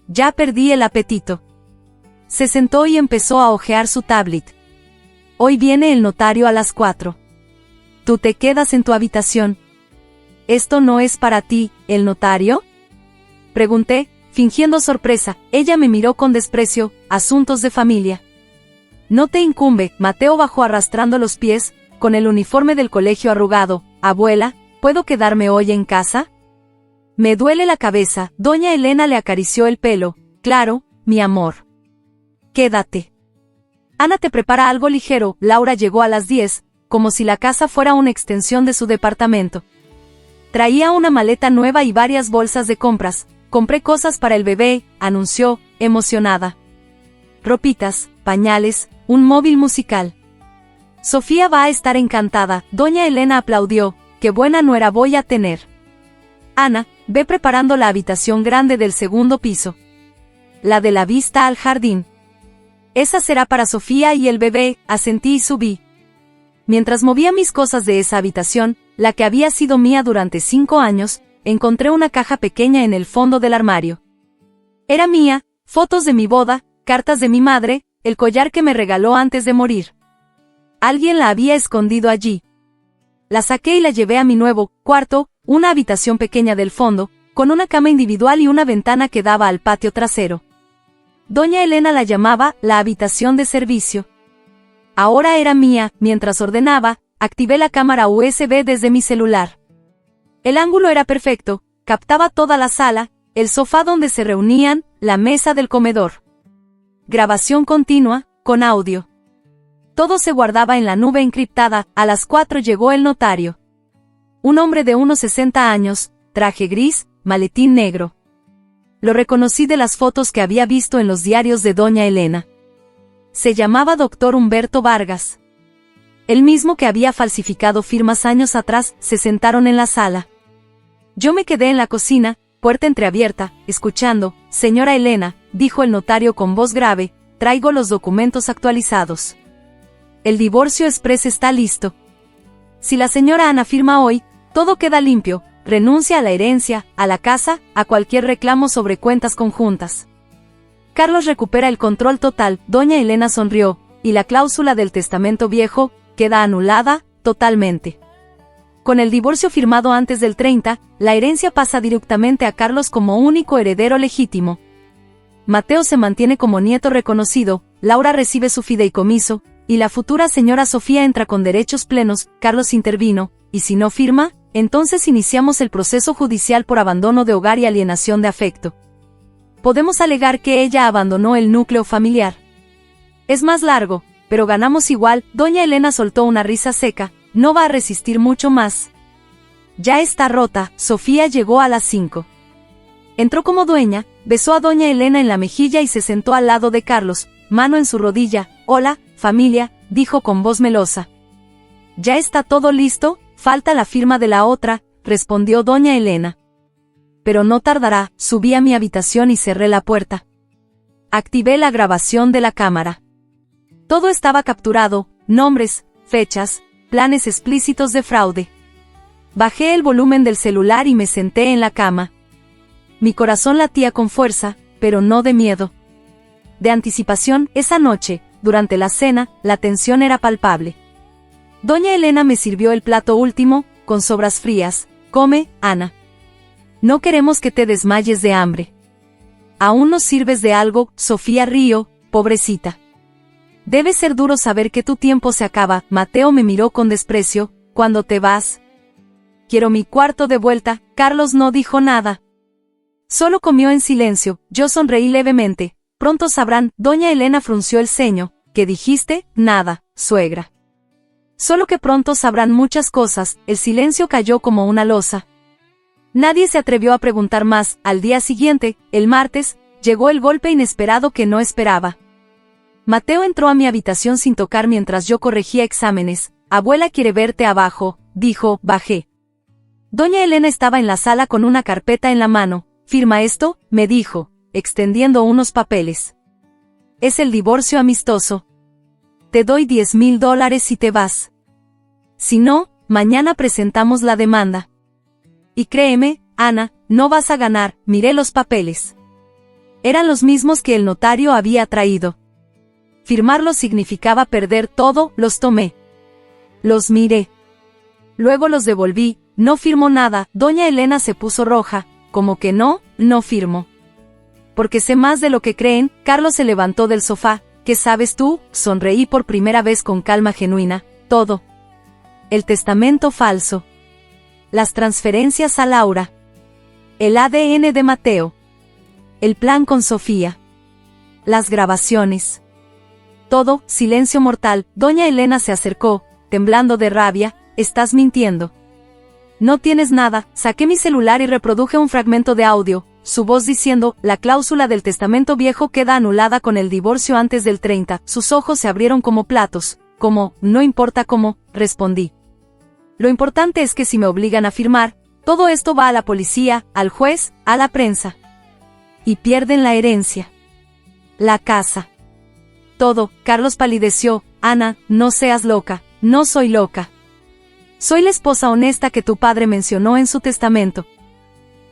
Ya perdí el apetito. Se sentó y empezó a hojear su tablet. Hoy viene el notario a las 4. Tú te quedas en tu habitación. ¿Esto no es para ti, el notario?, pregunté, fingiendo sorpresa. Ella me miró con desprecio. Asuntos de familia. No te incumbe. Mateo bajó arrastrando los pies, con el uniforme del colegio arrugado. Abuela, ¿puedo quedarme hoy en casa? Me duele la cabeza. Doña Elena le acarició el pelo. Claro, mi amor. Quédate. Ana te prepara algo ligero. Laura llegó a las 10, como si la casa fuera una extensión de su departamento. Traía una maleta nueva y varias bolsas de compras. Compré cosas para el bebé, anunció, emocionada. Ropitas, pañales, un móvil musical. Sofía va a estar encantada. Doña Elena aplaudió. Qué buena nuera voy a tener. Ana, ve preparando la habitación grande del segundo piso. La de la vista al jardín. Esa será para Sofía y el bebé, asentí y subí. Mientras movía mis cosas de esa habitación, la que había sido mía durante 5 años, encontré una caja pequeña en el fondo del armario. Era mía, fotos de mi boda, cartas de mi madre, el collar que me regaló antes de morir. Alguien la había escondido allí. La saqué y la llevé a mi nuevo cuarto, una habitación pequeña del fondo, con una cama individual y una ventana que daba al patio trasero. Doña Elena la llamaba la habitación de servicio. Ahora era mía. Mientras ordenaba, activé la cámara USB desde mi celular. El ángulo era perfecto, captaba toda la sala, el sofá donde se reunían, la mesa del comedor. Grabación continua, con audio. Todo se guardaba en la nube encriptada. A las 4 llegó el notario. Un hombre de unos 60 años, traje gris, maletín negro. Lo reconocí de las fotos que había visto en los diarios de Doña Elena. Se llamaba Dr. Humberto Vargas. El mismo que había falsificado firmas años atrás. Se sentaron en la sala. Yo me quedé en la cocina, puerta entreabierta, escuchando. Señora Elena, dijo el notario con voz grave, traigo los documentos actualizados. El divorcio express está listo. Si la señora Ana firma hoy, todo queda limpio, renuncia a la herencia, a la casa, a cualquier reclamo sobre cuentas conjuntas. Carlos recupera el control total. Doña Elena sonrió, y la cláusula del testamento viejo queda anulada totalmente. Con el divorcio firmado antes del 30, la herencia pasa directamente a Carlos como único heredero legítimo. Mateo se mantiene como nieto reconocido, Laura recibe su fideicomiso, y la futura señora Sofía entra con derechos plenos. Carlos intervino, y si no firma, entonces iniciamos el proceso judicial por abandono de hogar y alienación de afecto. Podemos alegar que ella abandonó el núcleo familiar. Es más largo, pero ganamos igual. Doña Elena soltó una risa seca, no va a resistir mucho más. Ya está rota. Sofía llegó a las 5. Entró como dueña, besó a Doña Elena en la mejilla y se sentó al lado de Carlos, mano en su rodilla. Hola, familia, dijo con voz melosa. ¿Ya está todo listo? Falta la firma de la otra, respondió Doña Elena. Pero no tardará. Subí a mi habitación y cerré la puerta. Activé la grabación de la cámara. Todo estaba capturado, nombres, fechas, planes explícitos de fraude. Bajé el volumen del celular y me senté en la cama. Mi corazón latía con fuerza, pero no de miedo. De anticipación. Esa noche, durante la cena, la tensión era palpable. Doña Elena me sirvió el plato último, con sobras frías. Come, Ana. No queremos que te desmayes de hambre. ¿Aún nos sirves de algo? Sofía rió, pobrecita. Debe ser duro saber que tu tiempo se acaba. Mateo me miró con desprecio. ¿Cuándo te vas? Quiero mi cuarto de vuelta. Carlos no dijo nada. Solo comió en silencio. Yo sonreí levemente. Pronto sabrán. Doña Elena frunció el ceño. ¿Qué dijiste? Nada, suegra. Solo que pronto sabrán muchas cosas. El silencio cayó como una losa. Nadie se atrevió a preguntar más. Al día siguiente, el martes, llegó el golpe inesperado que no esperaba. Mateo entró a mi habitación sin tocar mientras yo corregía exámenes. Abuela quiere verte abajo, dijo. Bajé. Doña Elena estaba en la sala con una carpeta en la mano. Firma esto, me dijo, extendiendo unos papeles. Es el divorcio amistoso. Te doy $10,000 si te vas. Si no, mañana presentamos la demanda. Y créeme, Ana, no vas a ganar. Miré los papeles. Eran los mismos que el notario había traído. Firmarlos significaba perder todo. Los tomé. Los miré. Luego los devolví. No firmó nada. Doña Elena se puso roja. Como que no firmo. Porque sé más de lo que creen. Carlos se levantó del sofá. ¿Qué sabes tú? Sonreí por primera vez con calma genuina. Todo. El testamento falso. Las transferencias a Laura. El ADN de Mateo. El plan con Sofía. Las grabaciones. Todo. Silencio mortal. Doña Elena se acercó, temblando de rabia. Estás mintiendo. No tienes nada. Saqué mi celular y reproduje un fragmento de audio, su voz diciendo, la cláusula del testamento viejo queda anulada con el divorcio antes del 30. Sus ojos se abrieron como platos. ¿Cómo? No importa cómo, respondí. Lo importante es que si me obligan a firmar, todo esto va a la policía, al juez, a la prensa. Y pierden la herencia. La casa. Todo. Carlos palideció. Ana, no seas loca. No soy loca. Soy la esposa honesta que tu padre mencionó en su testamento.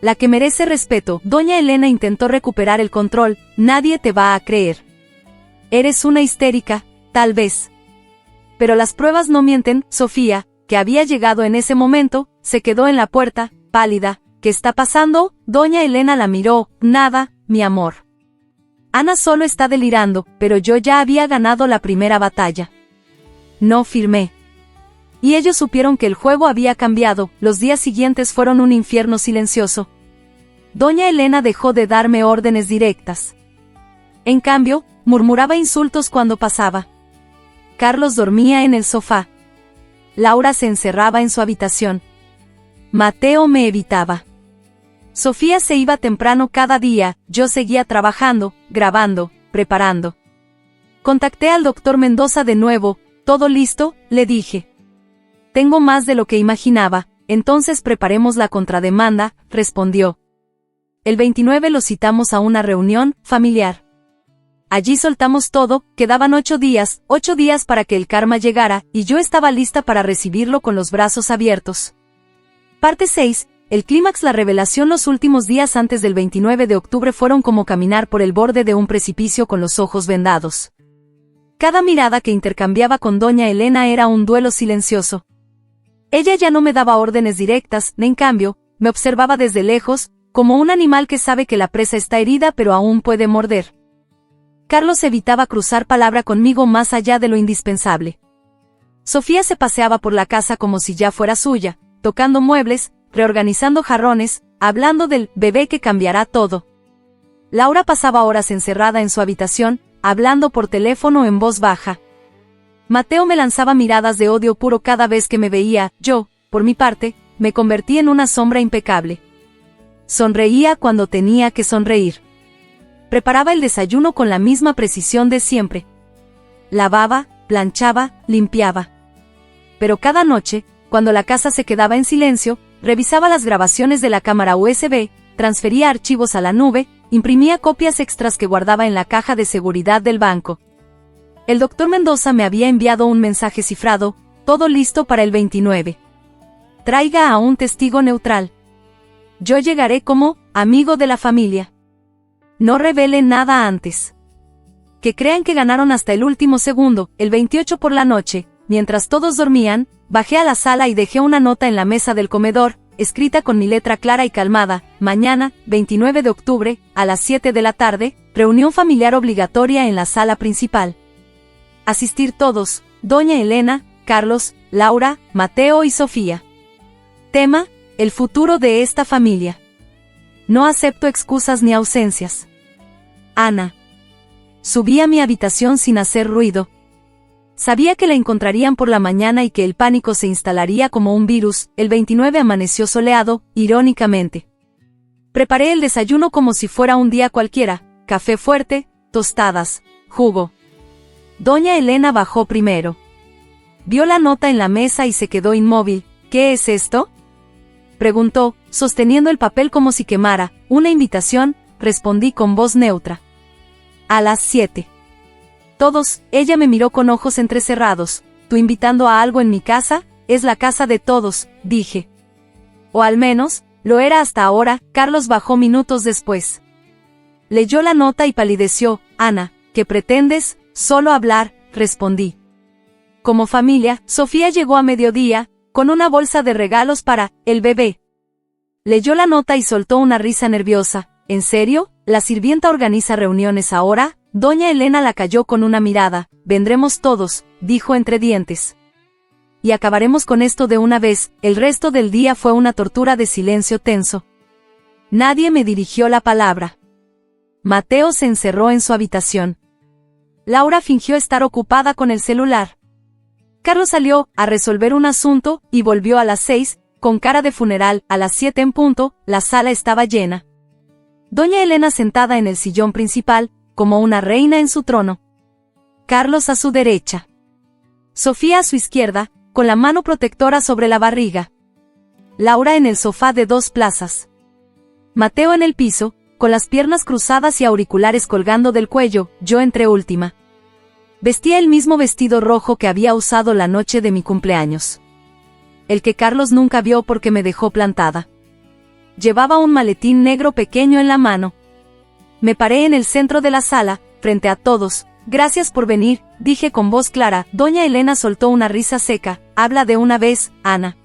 La que merece respeto. Doña Elena intentó recuperar el control. Nadie te va a creer. Eres una histérica, tal vez. Pero las pruebas no mienten. Sofía, que había llegado en ese momento, se quedó en la puerta, pálida. ¿Qué está pasando? Doña Elena la miró. Nada, mi amor. Ana solo está delirando, pero yo ya había ganado la primera batalla. No firmé. Y ellos supieron que el juego había cambiado. Los días siguientes fueron un infierno silencioso. Doña Elena dejó de darme órdenes directas. En cambio, murmuraba insultos cuando pasaba. Carlos dormía en el sofá. Laura se encerraba en su habitación. Mateo me evitaba. Sofía se iba temprano cada día. Yo seguía trabajando, grabando, preparando. Contacté al doctor Mendoza de nuevo. ¿Todo listo?, le dije. Tengo más de lo que imaginaba, entonces preparemos la contrademanda, respondió. El 29 lo citamos a una reunión familiar. Allí soltamos todo. Quedaban 8 días para que el karma llegara, y yo estaba lista para recibirlo con los brazos abiertos. Parte 6. El clímax. La revelación. Los últimos días antes del 29 de octubre fueron como caminar por el borde de un precipicio con los ojos vendados. Cada mirada que intercambiaba con Doña Elena era un duelo silencioso. Ella ya no me daba órdenes directas, en cambio, me observaba desde lejos, como un animal que sabe que la presa está herida pero aún puede morder. Carlos evitaba cruzar palabra conmigo más allá de lo indispensable. Sofía se paseaba por la casa como si ya fuera suya, tocando muebles, reorganizando jarrones, hablando del bebé que cambiará todo. Laura pasaba horas encerrada en su habitación, hablando por teléfono en voz baja. Mateo me lanzaba miradas de odio puro cada vez que me veía. Yo, por mi parte, me convertí en una sombra impecable. Sonreía cuando tenía que sonreír. Preparaba el desayuno con la misma precisión de siempre. Lavaba, planchaba, limpiaba. Pero cada noche, cuando la casa se quedaba en silencio, revisaba las grabaciones de la cámara USB, transfería archivos a la nube, imprimía copias extras que guardaba en la caja de seguridad del banco. El doctor Mendoza me había enviado un mensaje cifrado, todo listo para el 29. Traiga a un testigo neutral. Yo llegaré como amigo de la familia. No revele nada antes. Que crean que ganaron hasta el último segundo. El 28 por la noche, mientras todos dormían, bajé a la sala y dejé una nota en la mesa del comedor, escrita con mi letra clara y calmada. Mañana, 29 de octubre, a las 7 de la tarde, reunión familiar obligatoria en la sala principal. Asistir todos: Doña Elena, Carlos, Laura, Mateo y Sofía. Tema: el futuro de esta familia. No acepto excusas ni ausencias. Ana. Subí a mi habitación sin hacer ruido. Sabía que la encontrarían por la mañana y que el pánico se instalaría como un virus. El 29 amaneció soleado, irónicamente. Preparé el desayuno como si fuera un día cualquiera. café fuerte, tostadas, jugo. Doña Elena bajó primero. Vio la nota en la mesa y se quedó inmóvil. ¿Qué es esto?, preguntó, sosteniendo el papel como si quemara. Una invitación, respondí con voz neutra. A las 7. Todos, ella me miró con ojos entrecerrados. ¿Tú invitando a algo en mi casa? Es la casa de todos, dije. O al menos, lo era hasta ahora. Carlos bajó minutos después. Leyó la nota y palideció. Ana, ¿qué pretendes? Solo hablar, respondí. Como familia, Sofía llegó a mediodía, con una bolsa de regalos para el bebé. Leyó la nota y soltó una risa nerviosa. ¿En serio? ¿La sirvienta organiza reuniones ahora? Doña Elena la calló con una mirada. Vendremos todos, dijo entre dientes. Y acabaremos con esto de una vez. El resto del día fue una tortura de silencio tenso. Nadie me dirigió la palabra. Mateo se encerró en su habitación. Laura fingió estar ocupada con el celular. Carlos salió a resolver un asunto y volvió a las 6, con cara de funeral. A las 7 en punto, la sala estaba llena. Doña Elena sentada en el sillón principal, como una reina en su trono. Carlos a su derecha. Sofía a su izquierda, con la mano protectora sobre la barriga. Laura en el sofá de 2 plazas. Mateo en el piso, con las piernas cruzadas y auriculares colgando del cuello, yo entre última. Vestía el mismo vestido rojo que había usado la noche de mi cumpleaños. El que Carlos nunca vio porque me dejó plantada. Llevaba un maletín negro pequeño en la mano. Me paré en el centro de la sala, frente a todos. Gracias por venir, dije con voz clara. Doña Elena soltó una risa seca. Habla de una vez, Ana.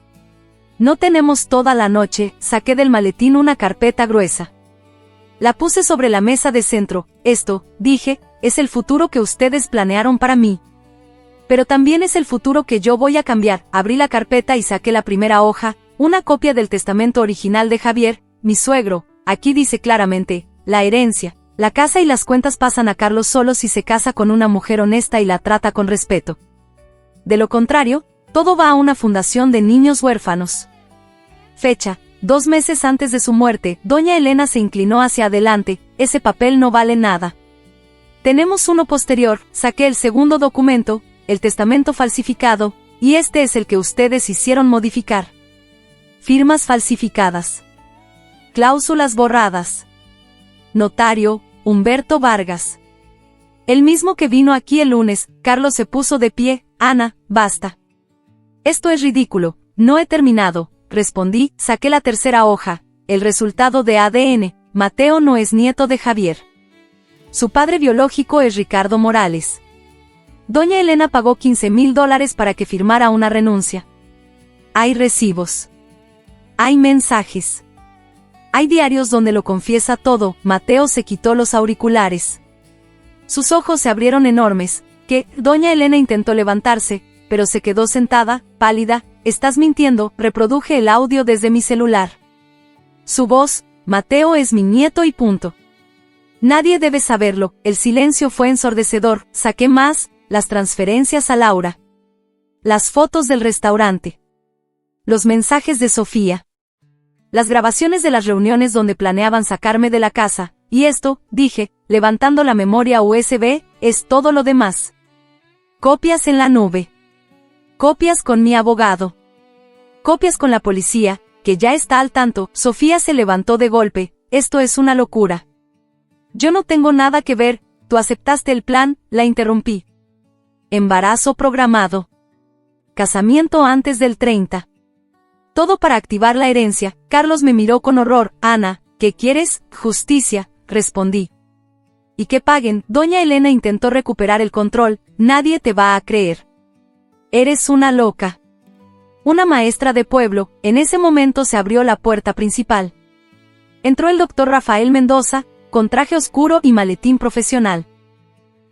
No tenemos toda la noche. Saqué del maletín una carpeta gruesa. La puse sobre la mesa de centro. Esto, dije, es el futuro que ustedes planearon para mí. Pero también es el futuro que yo voy a cambiar. Abrí la carpeta y saqué la primera hoja, una copia del testamento original de Javier, mi suegro. Aquí dice claramente, la herencia, la casa y las cuentas pasan a Carlos solo si se casa con una mujer honesta y la trata con respeto. De lo contrario, todo va a una fundación de niños huérfanos. Fecha: 2 meses antes de su muerte. Doña Elena se inclinó hacia adelante. Ese papel no vale nada. Tenemos uno posterior. Saqué el segundo documento, el testamento falsificado, y este es el que ustedes hicieron modificar. Firmas falsificadas. Cláusulas borradas. Notario, Humberto Vargas. El mismo que vino aquí el lunes. Carlos se puso de pie. Ana, basta. Esto es ridículo. No he terminado, respondí. Saqué la tercera hoja. El resultado de ADN. Mateo no es nieto de Javier. Su padre biológico es Ricardo Morales. Doña Elena pagó $15,000 para que firmara una renuncia. Hay recibos. Hay mensajes. Hay diarios donde lo confiesa todo. Mateo se quitó los auriculares. Sus ojos se abrieron enormes. ¿Qué? Doña Elena intentó levantarse, pero se quedó sentada, pálida. Estás mintiendo. Reproduje el audio desde mi celular. Su voz: Mateo es mi nieto y punto. Nadie debe saberlo. El silencio fue ensordecedor. Saqué más, las transferencias a Laura. Las fotos del restaurante. Los mensajes de Sofía. Las grabaciones de las reuniones donde planeaban sacarme de la casa. Y esto, dije, levantando la memoria USB, es todo lo demás. Copias en la nube. Copias con mi abogado. Copias con la policía, que ya está al tanto. Sofía se levantó de golpe. Esto es una locura. Yo no tengo nada que ver. Tú aceptaste el plan, la interrumpí. Embarazo programado. Casamiento antes del 30. Todo para activar la herencia. Carlos me miró con horror. Ana, ¿qué quieres? Justicia, respondí. Y que paguen. Doña Elena intentó recuperar el control. Nadie te va a creer. Eres una loca. Una maestra de pueblo. En ese momento se abrió la puerta principal. Entró el doctor Rafael Mendoza, con traje oscuro y maletín profesional.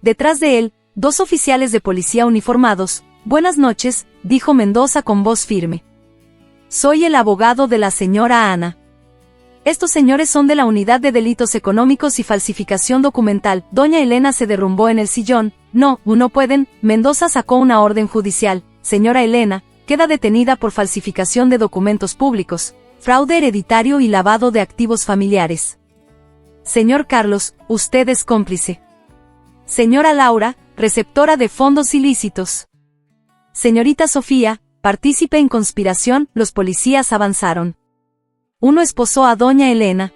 Detrás de él, 2 oficiales de policía uniformados. Buenas noches, dijo Mendoza con voz firme. Soy el abogado de la señora Ana. Estos señores son de la Unidad de Delitos Económicos y Falsificación Documental. Doña Elena se derrumbó en el sillón. No pueden. Mendoza sacó una orden judicial. Señora Elena, queda detenida por falsificación de documentos públicos, fraude hereditario y lavado de activos familiares. Señor Carlos, usted es cómplice. Señora Laura, receptora de fondos ilícitos. Señorita Sofía, partícipe en conspiración. Los policías avanzaron. Uno esposó a doña Elena.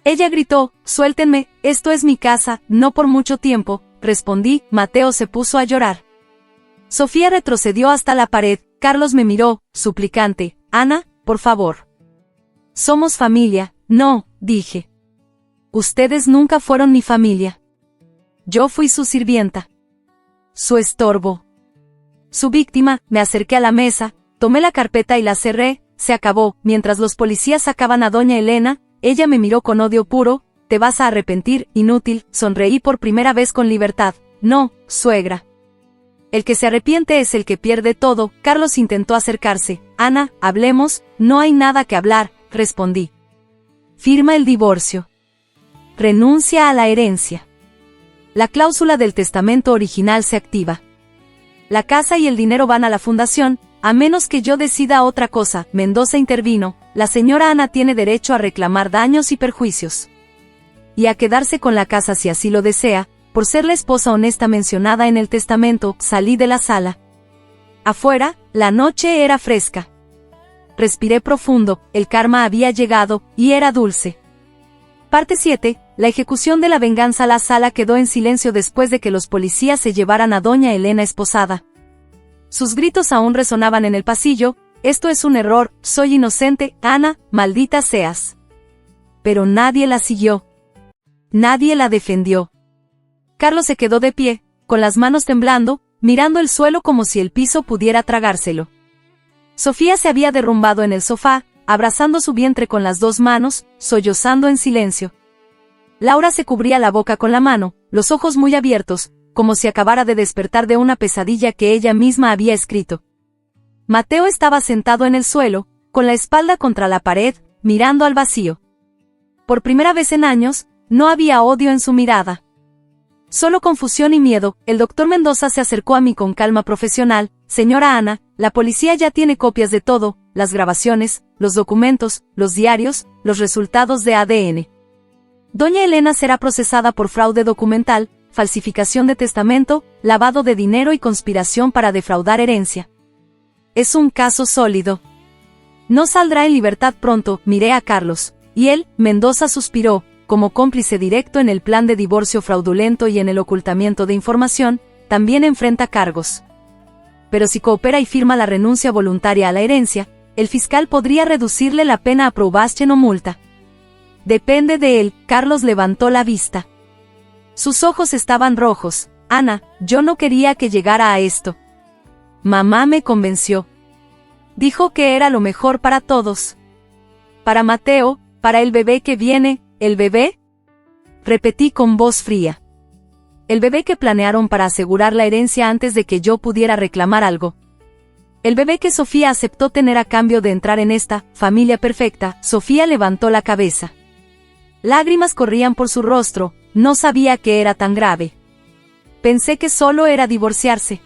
Ella gritó, suéltenme, esto es mi casa, no por mucho tiempo, respondí. Mateo se puso a llorar. Sofía retrocedió hasta la pared. Carlos me miró, suplicante. Ana, por favor. Somos familia. No, dije. Ustedes nunca fueron mi familia. Yo fui su sirvienta. Su estorbo. Su víctima. Me acerqué a la mesa, tomé la carpeta y la cerré. Se acabó. Mientras los policías sacaban a doña Elena, ella me miró con odio puro. Te vas a arrepentir, inútil. Sonreí por primera vez con libertad. No, suegra. El que se arrepiente es el que pierde todo. Carlos intentó acercarse. Ana, hablemos. No hay nada que hablar, respondí. Firma el divorcio. Renuncia a la herencia. La cláusula del testamento original se activa. La casa y el dinero van a la fundación, a menos que yo decida otra cosa. Mendoza intervino. La señora Ana tiene derecho a reclamar daños y perjuicios. Y a quedarse con la casa si así lo desea, por ser la esposa honesta mencionada en el testamento. Salí de la sala. Afuera, la noche era fresca. Respiré profundo, el karma había llegado, y era dulce. Parte 7. La ejecución de la venganza. La sala quedó en silencio después de que los policías se llevaran a doña Elena esposada. Sus gritos aún resonaban en el pasillo. Esto es un error, soy inocente, Ana, maldita seas. Pero nadie la siguió. Nadie la defendió. Carlos se quedó de pie, con las manos temblando, mirando el suelo como si el piso pudiera tragárselo. Sofía se había derrumbado en el sofá, abrazando su vientre con las dos manos, sollozando en silencio. Laura se cubría la boca con la mano, los ojos muy abiertos, como si acabara de despertar de una pesadilla que ella misma había escrito. Mateo estaba sentado en el suelo, con la espalda contra la pared, mirando al vacío. Por primera vez en años, no había odio en su mirada. Solo confusión y miedo. El doctor Mendoza se acercó a mí con calma profesional. Señora Ana, la policía ya tiene copias de todo, las grabaciones, los documentos, los diarios, los resultados de ADN. Doña Elena será procesada por fraude documental, falsificación de testamento, lavado de dinero y conspiración para defraudar herencia. Es un caso sólido. No saldrá en libertad pronto. Miré a Carlos, y él, Mendoza, suspiró, como cómplice directo en el plan de divorcio fraudulento y en el ocultamiento de información, también enfrenta cargos. Pero si coopera y firma la renuncia voluntaria a la herencia, el fiscal podría reducirle la pena a probation o multa. Depende de él. Carlos levantó la vista. Sus ojos estaban rojos. Ana, yo no quería que llegara a esto. Mamá me convenció. Dijo que era lo mejor para todos. Para Mateo, para el bebé que viene. ¿El bebé? Repetí con voz fría. El bebé que planearon para asegurar la herencia antes de que yo pudiera reclamar algo. El bebé que Sofía aceptó tener a cambio de entrar en esta familia perfecta. Sofía levantó la cabeza. Lágrimas corrían por su rostro. No sabía que era tan grave. Pensé que solo era divorciarse.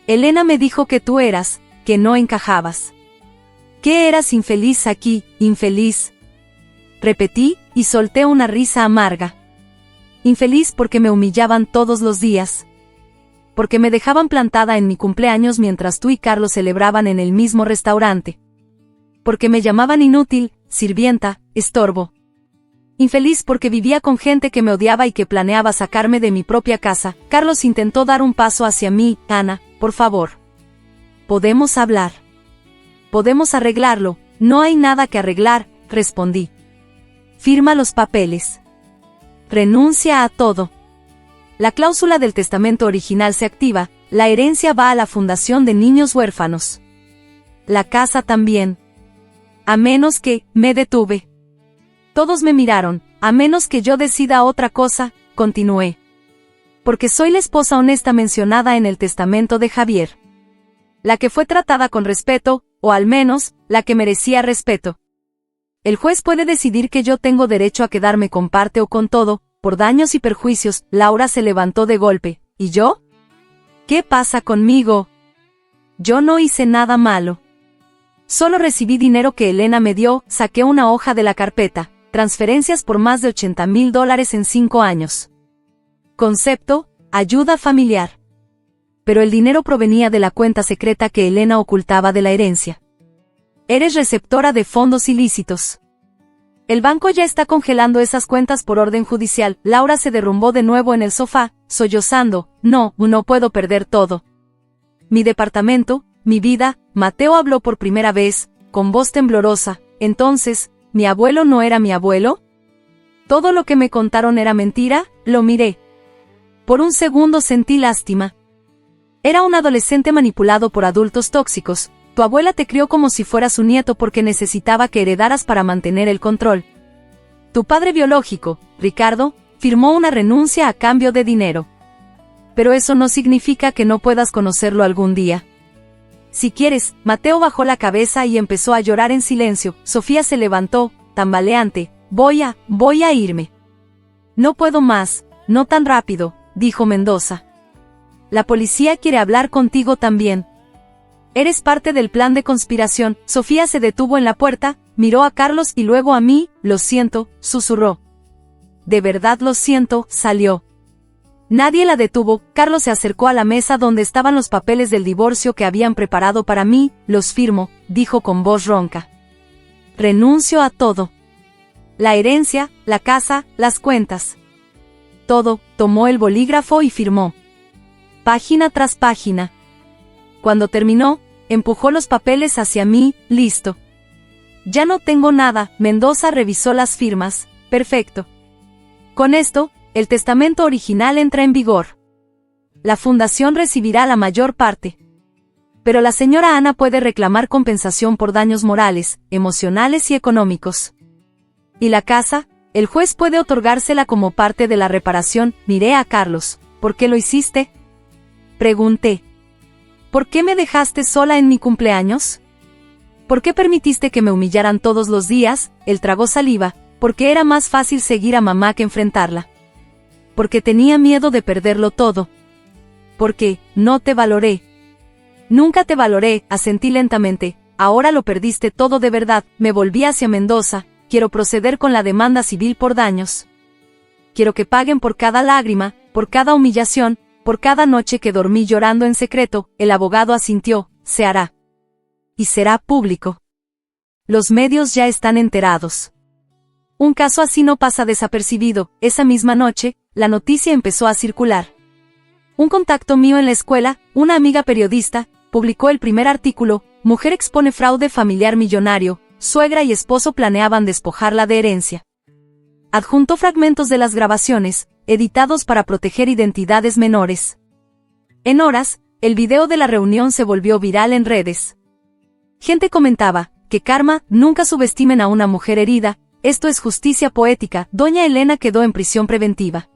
Elena me dijo que tú eras, que no encajabas. Que eras infeliz aquí, infeliz. Repetí, y solté una risa amarga. Infeliz porque me humillaban todos los días. Porque me dejaban plantada en mi cumpleaños mientras tú y Carlos celebraban en el mismo restaurante. Porque me llamaban inútil, sirvienta, estorbo. Infeliz porque vivía con gente que me odiaba y que planeaba sacarme de mi propia casa. Carlos intentó dar un paso hacia mí. Ana, por favor. Podemos hablar. Podemos arreglarlo. No hay nada que arreglar, respondí. Firma los papeles. Renuncia a todo. La cláusula del testamento original se activa, la herencia va a la fundación de niños huérfanos. La casa también. A menos que, me detuve. Todos me miraron, a menos que yo decida otra cosa, continué. Porque soy la esposa honesta mencionada en el testamento de Javier. La que fue tratada con respeto, o al menos, la que merecía respeto. El juez puede decidir que yo tengo derecho a quedarme con parte o con todo, por daños y perjuicios. Laura se levantó de golpe. ¿Y yo? ¿Qué pasa conmigo? Yo no hice nada malo. Solo recibí dinero que Elena me dio. Saqué una hoja de la carpeta. transferencias por más de $80,000 en 5 años. Concepto: ayuda familiar. Pero el dinero provenía de la cuenta secreta que Elena ocultaba de la herencia. Eres receptora de fondos ilícitos. El banco ya está congelando esas cuentas por orden judicial. Laura se derrumbó de nuevo en el sofá, sollozando. No puedo perder todo. Mi departamento, mi vida. Mateo habló por primera vez, con voz temblorosa. Entonces, ¿mi abuelo no era mi abuelo? ¿Todo lo que me contaron era mentira? Lo miré. Por un segundo sentí lástima. Era un adolescente manipulado por adultos tóxicos. Tu abuela te crió como si fueras su nieto porque necesitaba que heredaras para mantener el control. Tu padre biológico, Ricardo, firmó una renuncia a cambio de dinero. Pero eso no significa que no puedas conocerlo algún día. Si quieres. Mateo bajó la cabeza y empezó a llorar en silencio. Sofía se levantó, tambaleante. Voy a irme. No puedo más, no tan rápido, dijo Mendoza. La policía quiere hablar contigo también. Eres parte del plan de conspiración. Sofía se detuvo en la puerta, miró a Carlos y luego a mí. Lo siento, susurró. De verdad lo siento, salió. Nadie la detuvo. Carlos se acercó a la mesa donde estaban los papeles del divorcio que habían preparado para mí. Los firmo, dijo con voz ronca. Renuncio a todo. La herencia, la casa, las cuentas. Todo. Tomó el bolígrafo y firmó. Página tras página. Cuando terminó, empujó los papeles hacia mí. Listo. Ya no tengo nada. Mendoza revisó las firmas. Perfecto. Con esto, el testamento original entra en vigor. La fundación recibirá la mayor parte. Pero la señora Ana puede reclamar compensación por daños morales, emocionales y económicos. ¿Y la casa? El juez puede otorgársela como parte de la reparación. Miré a Carlos. ¿Por qué lo hiciste? Pregunté. ¿Por qué me dejaste sola en mi cumpleaños? ¿Por qué permitiste que me humillaran todos los días? Él tragó saliva, porque era más fácil seguir a mamá que enfrentarla. Porque tenía miedo de perderlo todo. Porque no te valoré. Nunca te valoré, asentí lentamente. Ahora lo perdiste todo de verdad. Me volví hacia Mendoza. Quiero proceder con la demanda civil por daños. Quiero que paguen por cada lágrima, por cada humillación, por cada noche que dormí llorando en secreto. El abogado asintió. Se hará. Y será público. Los medios ya están enterados. Un caso así no pasa desapercibido. Esa misma noche, la noticia empezó a circular. Un contacto mío en la escuela, una amiga periodista, publicó el primer artículo. Mujer expone fraude familiar millonario. Suegra y esposo planeaban despojarla de herencia. Adjuntó fragmentos de las grabaciones, editados para proteger identidades menores. En horas, el video de la reunión se volvió viral en redes. Gente comentaba, que karma, nunca subestimen a una mujer herida, esto es justicia poética. Doña Elena quedó en prisión preventiva.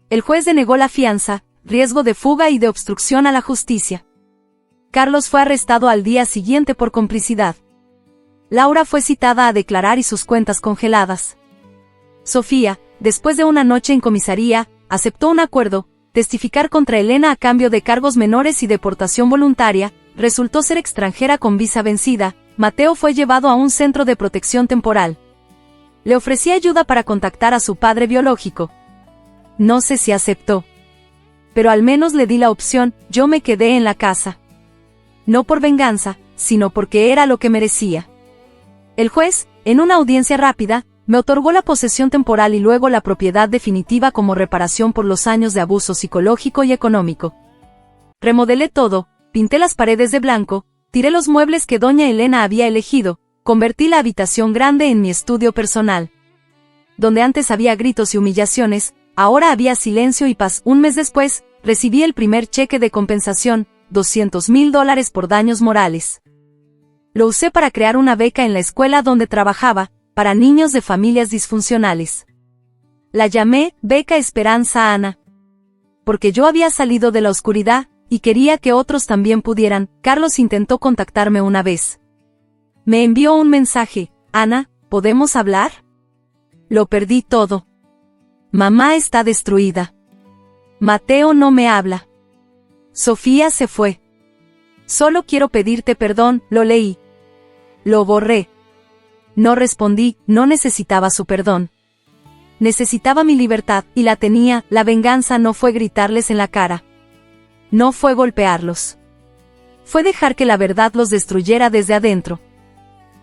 El juez denegó la fianza, riesgo de fuga y de obstrucción a la justicia. Carlos fue arrestado al día siguiente por complicidad. Laura fue citada a declarar y sus cuentas congeladas. Sofía, después de una noche en comisaría, aceptó un acuerdo, testificar contra Elena a cambio de cargos menores y deportación voluntaria. Resultó ser extranjera con visa vencida. Mateo fue llevado a un centro de protección temporal. Le ofrecí ayuda para contactar a su padre biológico. No sé si aceptó. Pero al menos le di la opción. Yo me quedé en la casa. No por venganza, sino porque era lo que merecía. El juez, en una audiencia rápida, me otorgó la posesión temporal y luego la propiedad definitiva como reparación por los años de abuso psicológico y económico. Remodelé todo, pinté las paredes de blanco, tiré los muebles que doña Elena había elegido, convertí la habitación grande en mi estudio personal. Donde antes había gritos y humillaciones, ahora había silencio y paz. Un mes después, recibí el primer cheque de compensación, $200,000 por daños morales. Lo usé para crear una beca en la escuela donde trabajaba, para niños de familias disfuncionales. La llamé Beca Esperanza Ana. Porque yo había salido de la oscuridad, y quería que otros también pudieran. Carlos intentó contactarme una vez. Me envió un mensaje. Ana, ¿podemos hablar? Lo perdí todo. Mamá está destruida. Mateo no me habla. Sofía se fue. Solo quiero pedirte perdón. Lo leí. Lo borré. No respondí, no necesitaba su perdón. Necesitaba mi libertad, y la tenía. La venganza no fue gritarles en la cara. No fue golpearlos. Fue dejar que la verdad los destruyera desde adentro.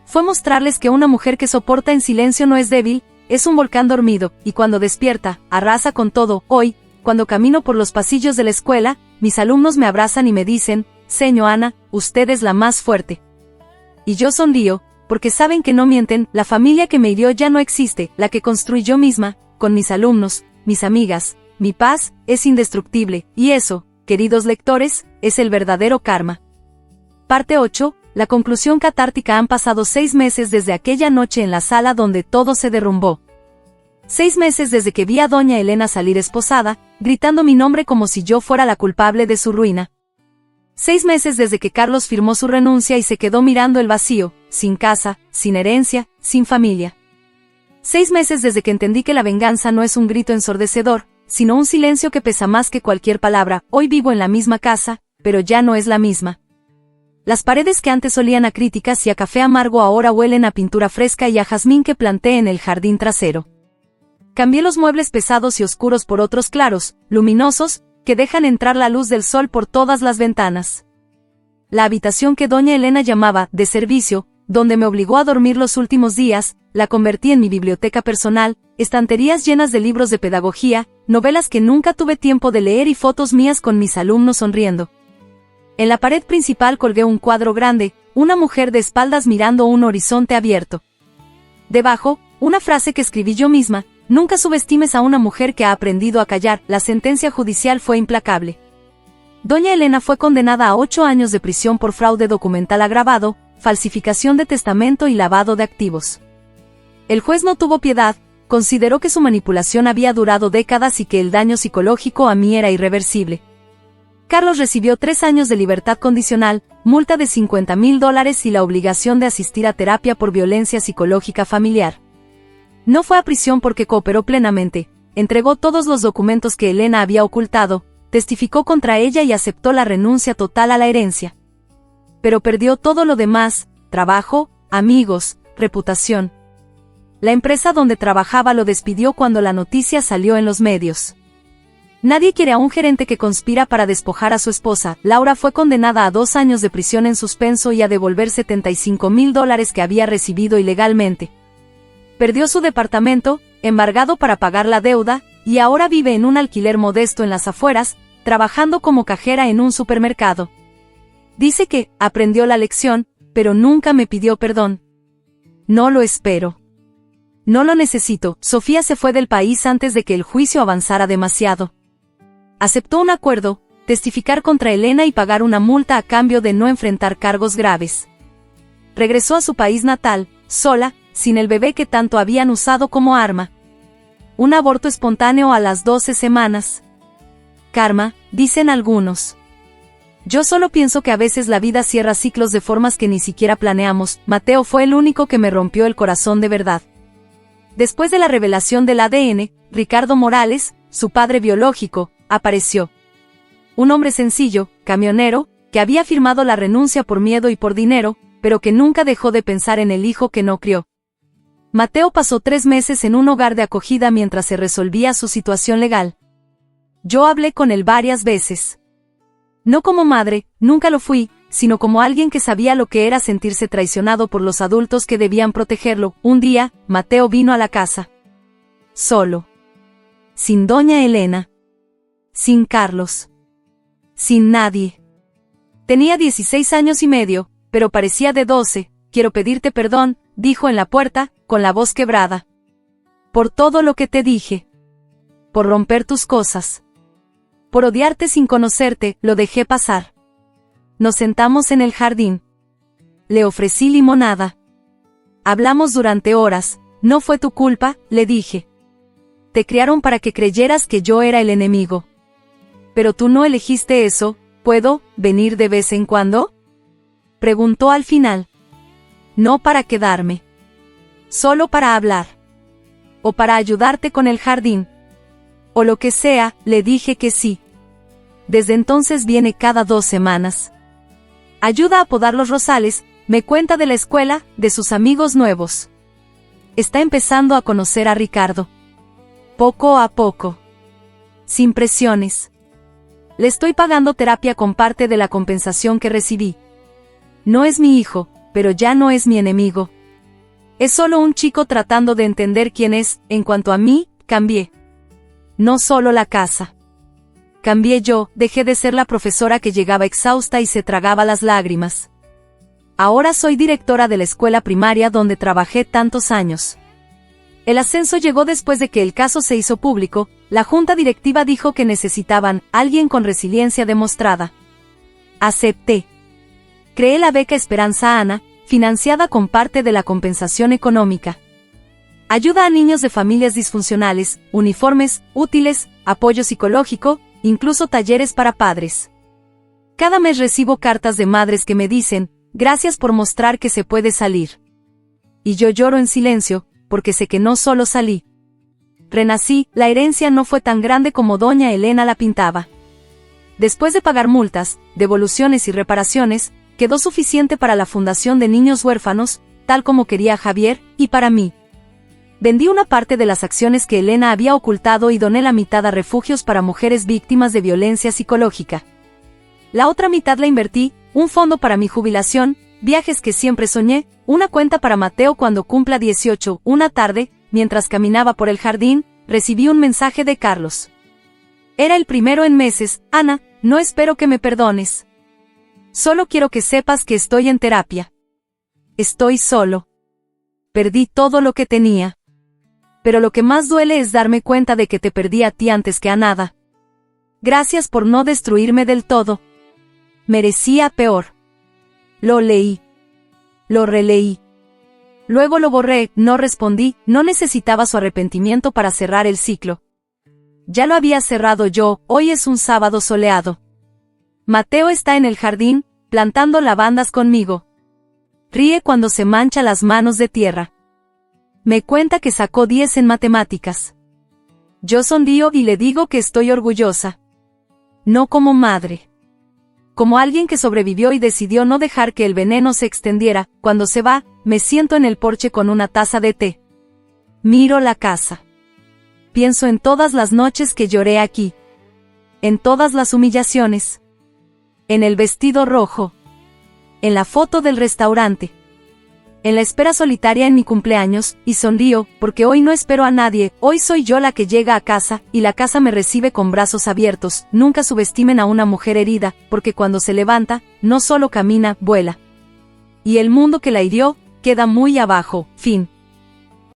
Fue mostrarles que una mujer que soporta en silencio no es débil, es un volcán dormido, y cuando despierta, arrasa con todo. Hoy, cuando camino por los pasillos de la escuela, mis alumnos me abrazan y me dicen, «Señor Ana, usted es la más fuerte». Y yo sonrío, porque saben que no mienten. La familia que me hirió ya no existe, la que construí yo misma, con mis alumnos, mis amigas, mi paz, es indestructible, y eso, queridos lectores, es el verdadero karma. Parte 8. La conclusión catártica. Han pasado 6 meses desde aquella noche en la sala donde todo se derrumbó. 6 meses desde que vi a doña Elena salir esposada, gritando mi nombre como si yo fuera la culpable de su ruina. 6 meses desde que Carlos firmó su renuncia y se quedó mirando el vacío, sin casa, sin herencia, sin familia. 6 meses desde que entendí que la venganza no es un grito ensordecedor, sino un silencio que pesa más que cualquier palabra. Hoy vivo en la misma casa, pero ya no es la misma. Las paredes que antes olían a críticas y a café amargo ahora huelen a pintura fresca y a jazmín que planté en el jardín trasero. Cambié los muebles pesados y oscuros por otros claros, luminosos, que dejan entrar la luz del sol por todas las ventanas. La habitación que doña Elena llamaba de servicio, donde me obligó a dormir los últimos días, la convertí en mi biblioteca personal, estanterías llenas de libros de pedagogía, novelas que nunca tuve tiempo de leer y fotos mías con mis alumnos sonriendo. En la pared principal colgué un cuadro grande, una mujer de espaldas mirando un horizonte abierto. Debajo, una frase que escribí yo misma: nunca subestimes a una mujer que ha aprendido a callar. La sentencia judicial fue implacable. Doña Elena fue condenada a 8 años de prisión por fraude documental agravado, falsificación de testamento y lavado de activos. El juez no tuvo piedad, consideró que su manipulación había durado décadas y que el daño psicológico a mí era irreversible. Carlos recibió 3 años de libertad condicional, multa de $50,000 y la obligación de asistir a terapia por violencia psicológica familiar. No fue a prisión porque cooperó plenamente, entregó todos los documentos que Elena había ocultado, testificó contra ella y aceptó la renuncia total a la herencia. Pero perdió todo lo demás: trabajo, amigos, reputación. La empresa donde trabajaba lo despidió cuando la noticia salió en los medios. Nadie quiere a un gerente que conspira para despojar a su esposa. Laura fue condenada a 2 años de prisión en suspenso y a devolver $75,000 que había recibido ilegalmente. Perdió su departamento, embargado para pagar la deuda, y ahora vive en un alquiler modesto en las afueras, trabajando como cajera en un supermercado. Dice que aprendió la lección, pero nunca me pidió perdón. No lo espero. No lo necesito. Sofía se fue del país antes de que el juicio avanzara demasiado. Aceptó un acuerdo: testificar contra Elena y pagar una multa a cambio de no enfrentar cargos graves. Regresó a su país natal, sola, sin el bebé que tanto habían usado como arma. Un aborto espontáneo a las 12 semanas. Karma, dicen algunos. Yo solo pienso que a veces la vida cierra ciclos de formas que ni siquiera planeamos. Mateo fue el único que me rompió el corazón de verdad. Después de la revelación del ADN, Ricardo Morales, su padre biológico, apareció. Un hombre sencillo, camionero, que había firmado la renuncia por miedo y por dinero, pero que nunca dejó de pensar en el hijo que no crió. Mateo pasó 3 meses en un hogar de acogida mientras se resolvía su situación legal. Yo hablé con él varias veces. No como madre, nunca lo fui, sino como alguien que sabía lo que era sentirse traicionado por los adultos que debían protegerlo. Un día, Mateo vino a la casa. Solo. Sin doña Elena. Sin Carlos. Sin nadie. Tenía 16 años y medio, pero parecía de 12. Quiero pedirte perdón, dijo en la puerta, con la voz quebrada. Por todo lo que te dije. Por romper tus cosas. Por odiarte sin conocerte. Lo dejé pasar. Nos sentamos en el jardín. Le ofrecí limonada. Hablamos durante horas. No fue tu culpa, le dije. Te criaron para que creyeras que yo era el enemigo. Pero tú no elegiste eso. ¿Puedo venir de vez en cuando?, preguntó al final. No para quedarme. Solo para hablar. O para ayudarte con el jardín. O lo que sea, le dije que sí. Desde entonces viene cada 2 semanas. Ayuda a podar los rosales, me cuenta de la escuela, de sus amigos nuevos. está empezando a conocer a Ricardo. Poco a poco. Sin presiones. Le estoy pagando terapia con parte de la compensación que recibí. No es mi hijo, pero ya no es mi enemigo. Es solo un chico tratando de entender quién es. En cuanto a mí, cambié. No solo la casa. Cambié yo, dejé de ser la profesora que llegaba exhausta y se tragaba las lágrimas. Ahora soy directora de la escuela primaria donde trabajé tantos años. El ascenso llegó después de que el caso se hizo público. La junta directiva dijo que necesitaban alguien con resiliencia demostrada. Acepté. Creé la beca Esperanza Ana, financiada con parte de la compensación económica. Ayuda a niños de familias disfuncionales, uniformes, útiles, apoyo psicológico, incluso talleres para padres. Cada mes recibo cartas de madres que me dicen, gracias por mostrar que se puede salir. Y yo lloro en silencio, porque sé que no solo salí. Renací. La herencia no fue tan grande como doña Elena la pintaba. Después de pagar multas, devoluciones y reparaciones, quedó suficiente para la Fundación de Niños Huérfanos, tal como quería Javier, y para mí. Vendí una parte de las acciones que Elena había ocultado y doné la mitad a refugios para mujeres víctimas de violencia psicológica. La otra mitad la invertí, un fondo para mi jubilación, viajes que siempre soñé, una cuenta para Mateo cuando cumpla 18. Una tarde, mientras caminaba por el jardín, recibí un mensaje de Carlos. Era el primero en meses. Ana, no espero que me perdones. Solo quiero que sepas que estoy en terapia. Estoy solo. Perdí todo lo que tenía. Pero lo que más duele es darme cuenta de que te perdí a ti antes que a nada. Gracias por no destruirme del todo. Merecía peor. Lo leí. Lo releí. Luego lo borré. No respondí. No necesitaba su arrepentimiento para cerrar el ciclo. Ya lo había cerrado yo. Hoy es un sábado soleado. Mateo está en el jardín, plantando lavandas conmigo. Ríe cuando se mancha las manos de tierra. Me cuenta que sacó 10 en matemáticas. Yo sonrío y le digo que estoy orgullosa. No como madre. Como alguien que sobrevivió y decidió no dejar que el veneno se extendiera. Cuando se va, me siento en el porche con una taza de té. Miro la casa. Pienso en todas las noches que lloré aquí. En todas las humillaciones. En el vestido rojo. En la foto del restaurante. En la espera solitaria en mi cumpleaños, y sonrío, porque hoy no espero a nadie. Hoy soy yo la que llega a casa, y la casa me recibe con brazos abiertos. Nunca subestimen a una mujer herida, porque cuando se levanta, no solo camina, vuela. Y el mundo que la hirió, queda muy abajo. Fin.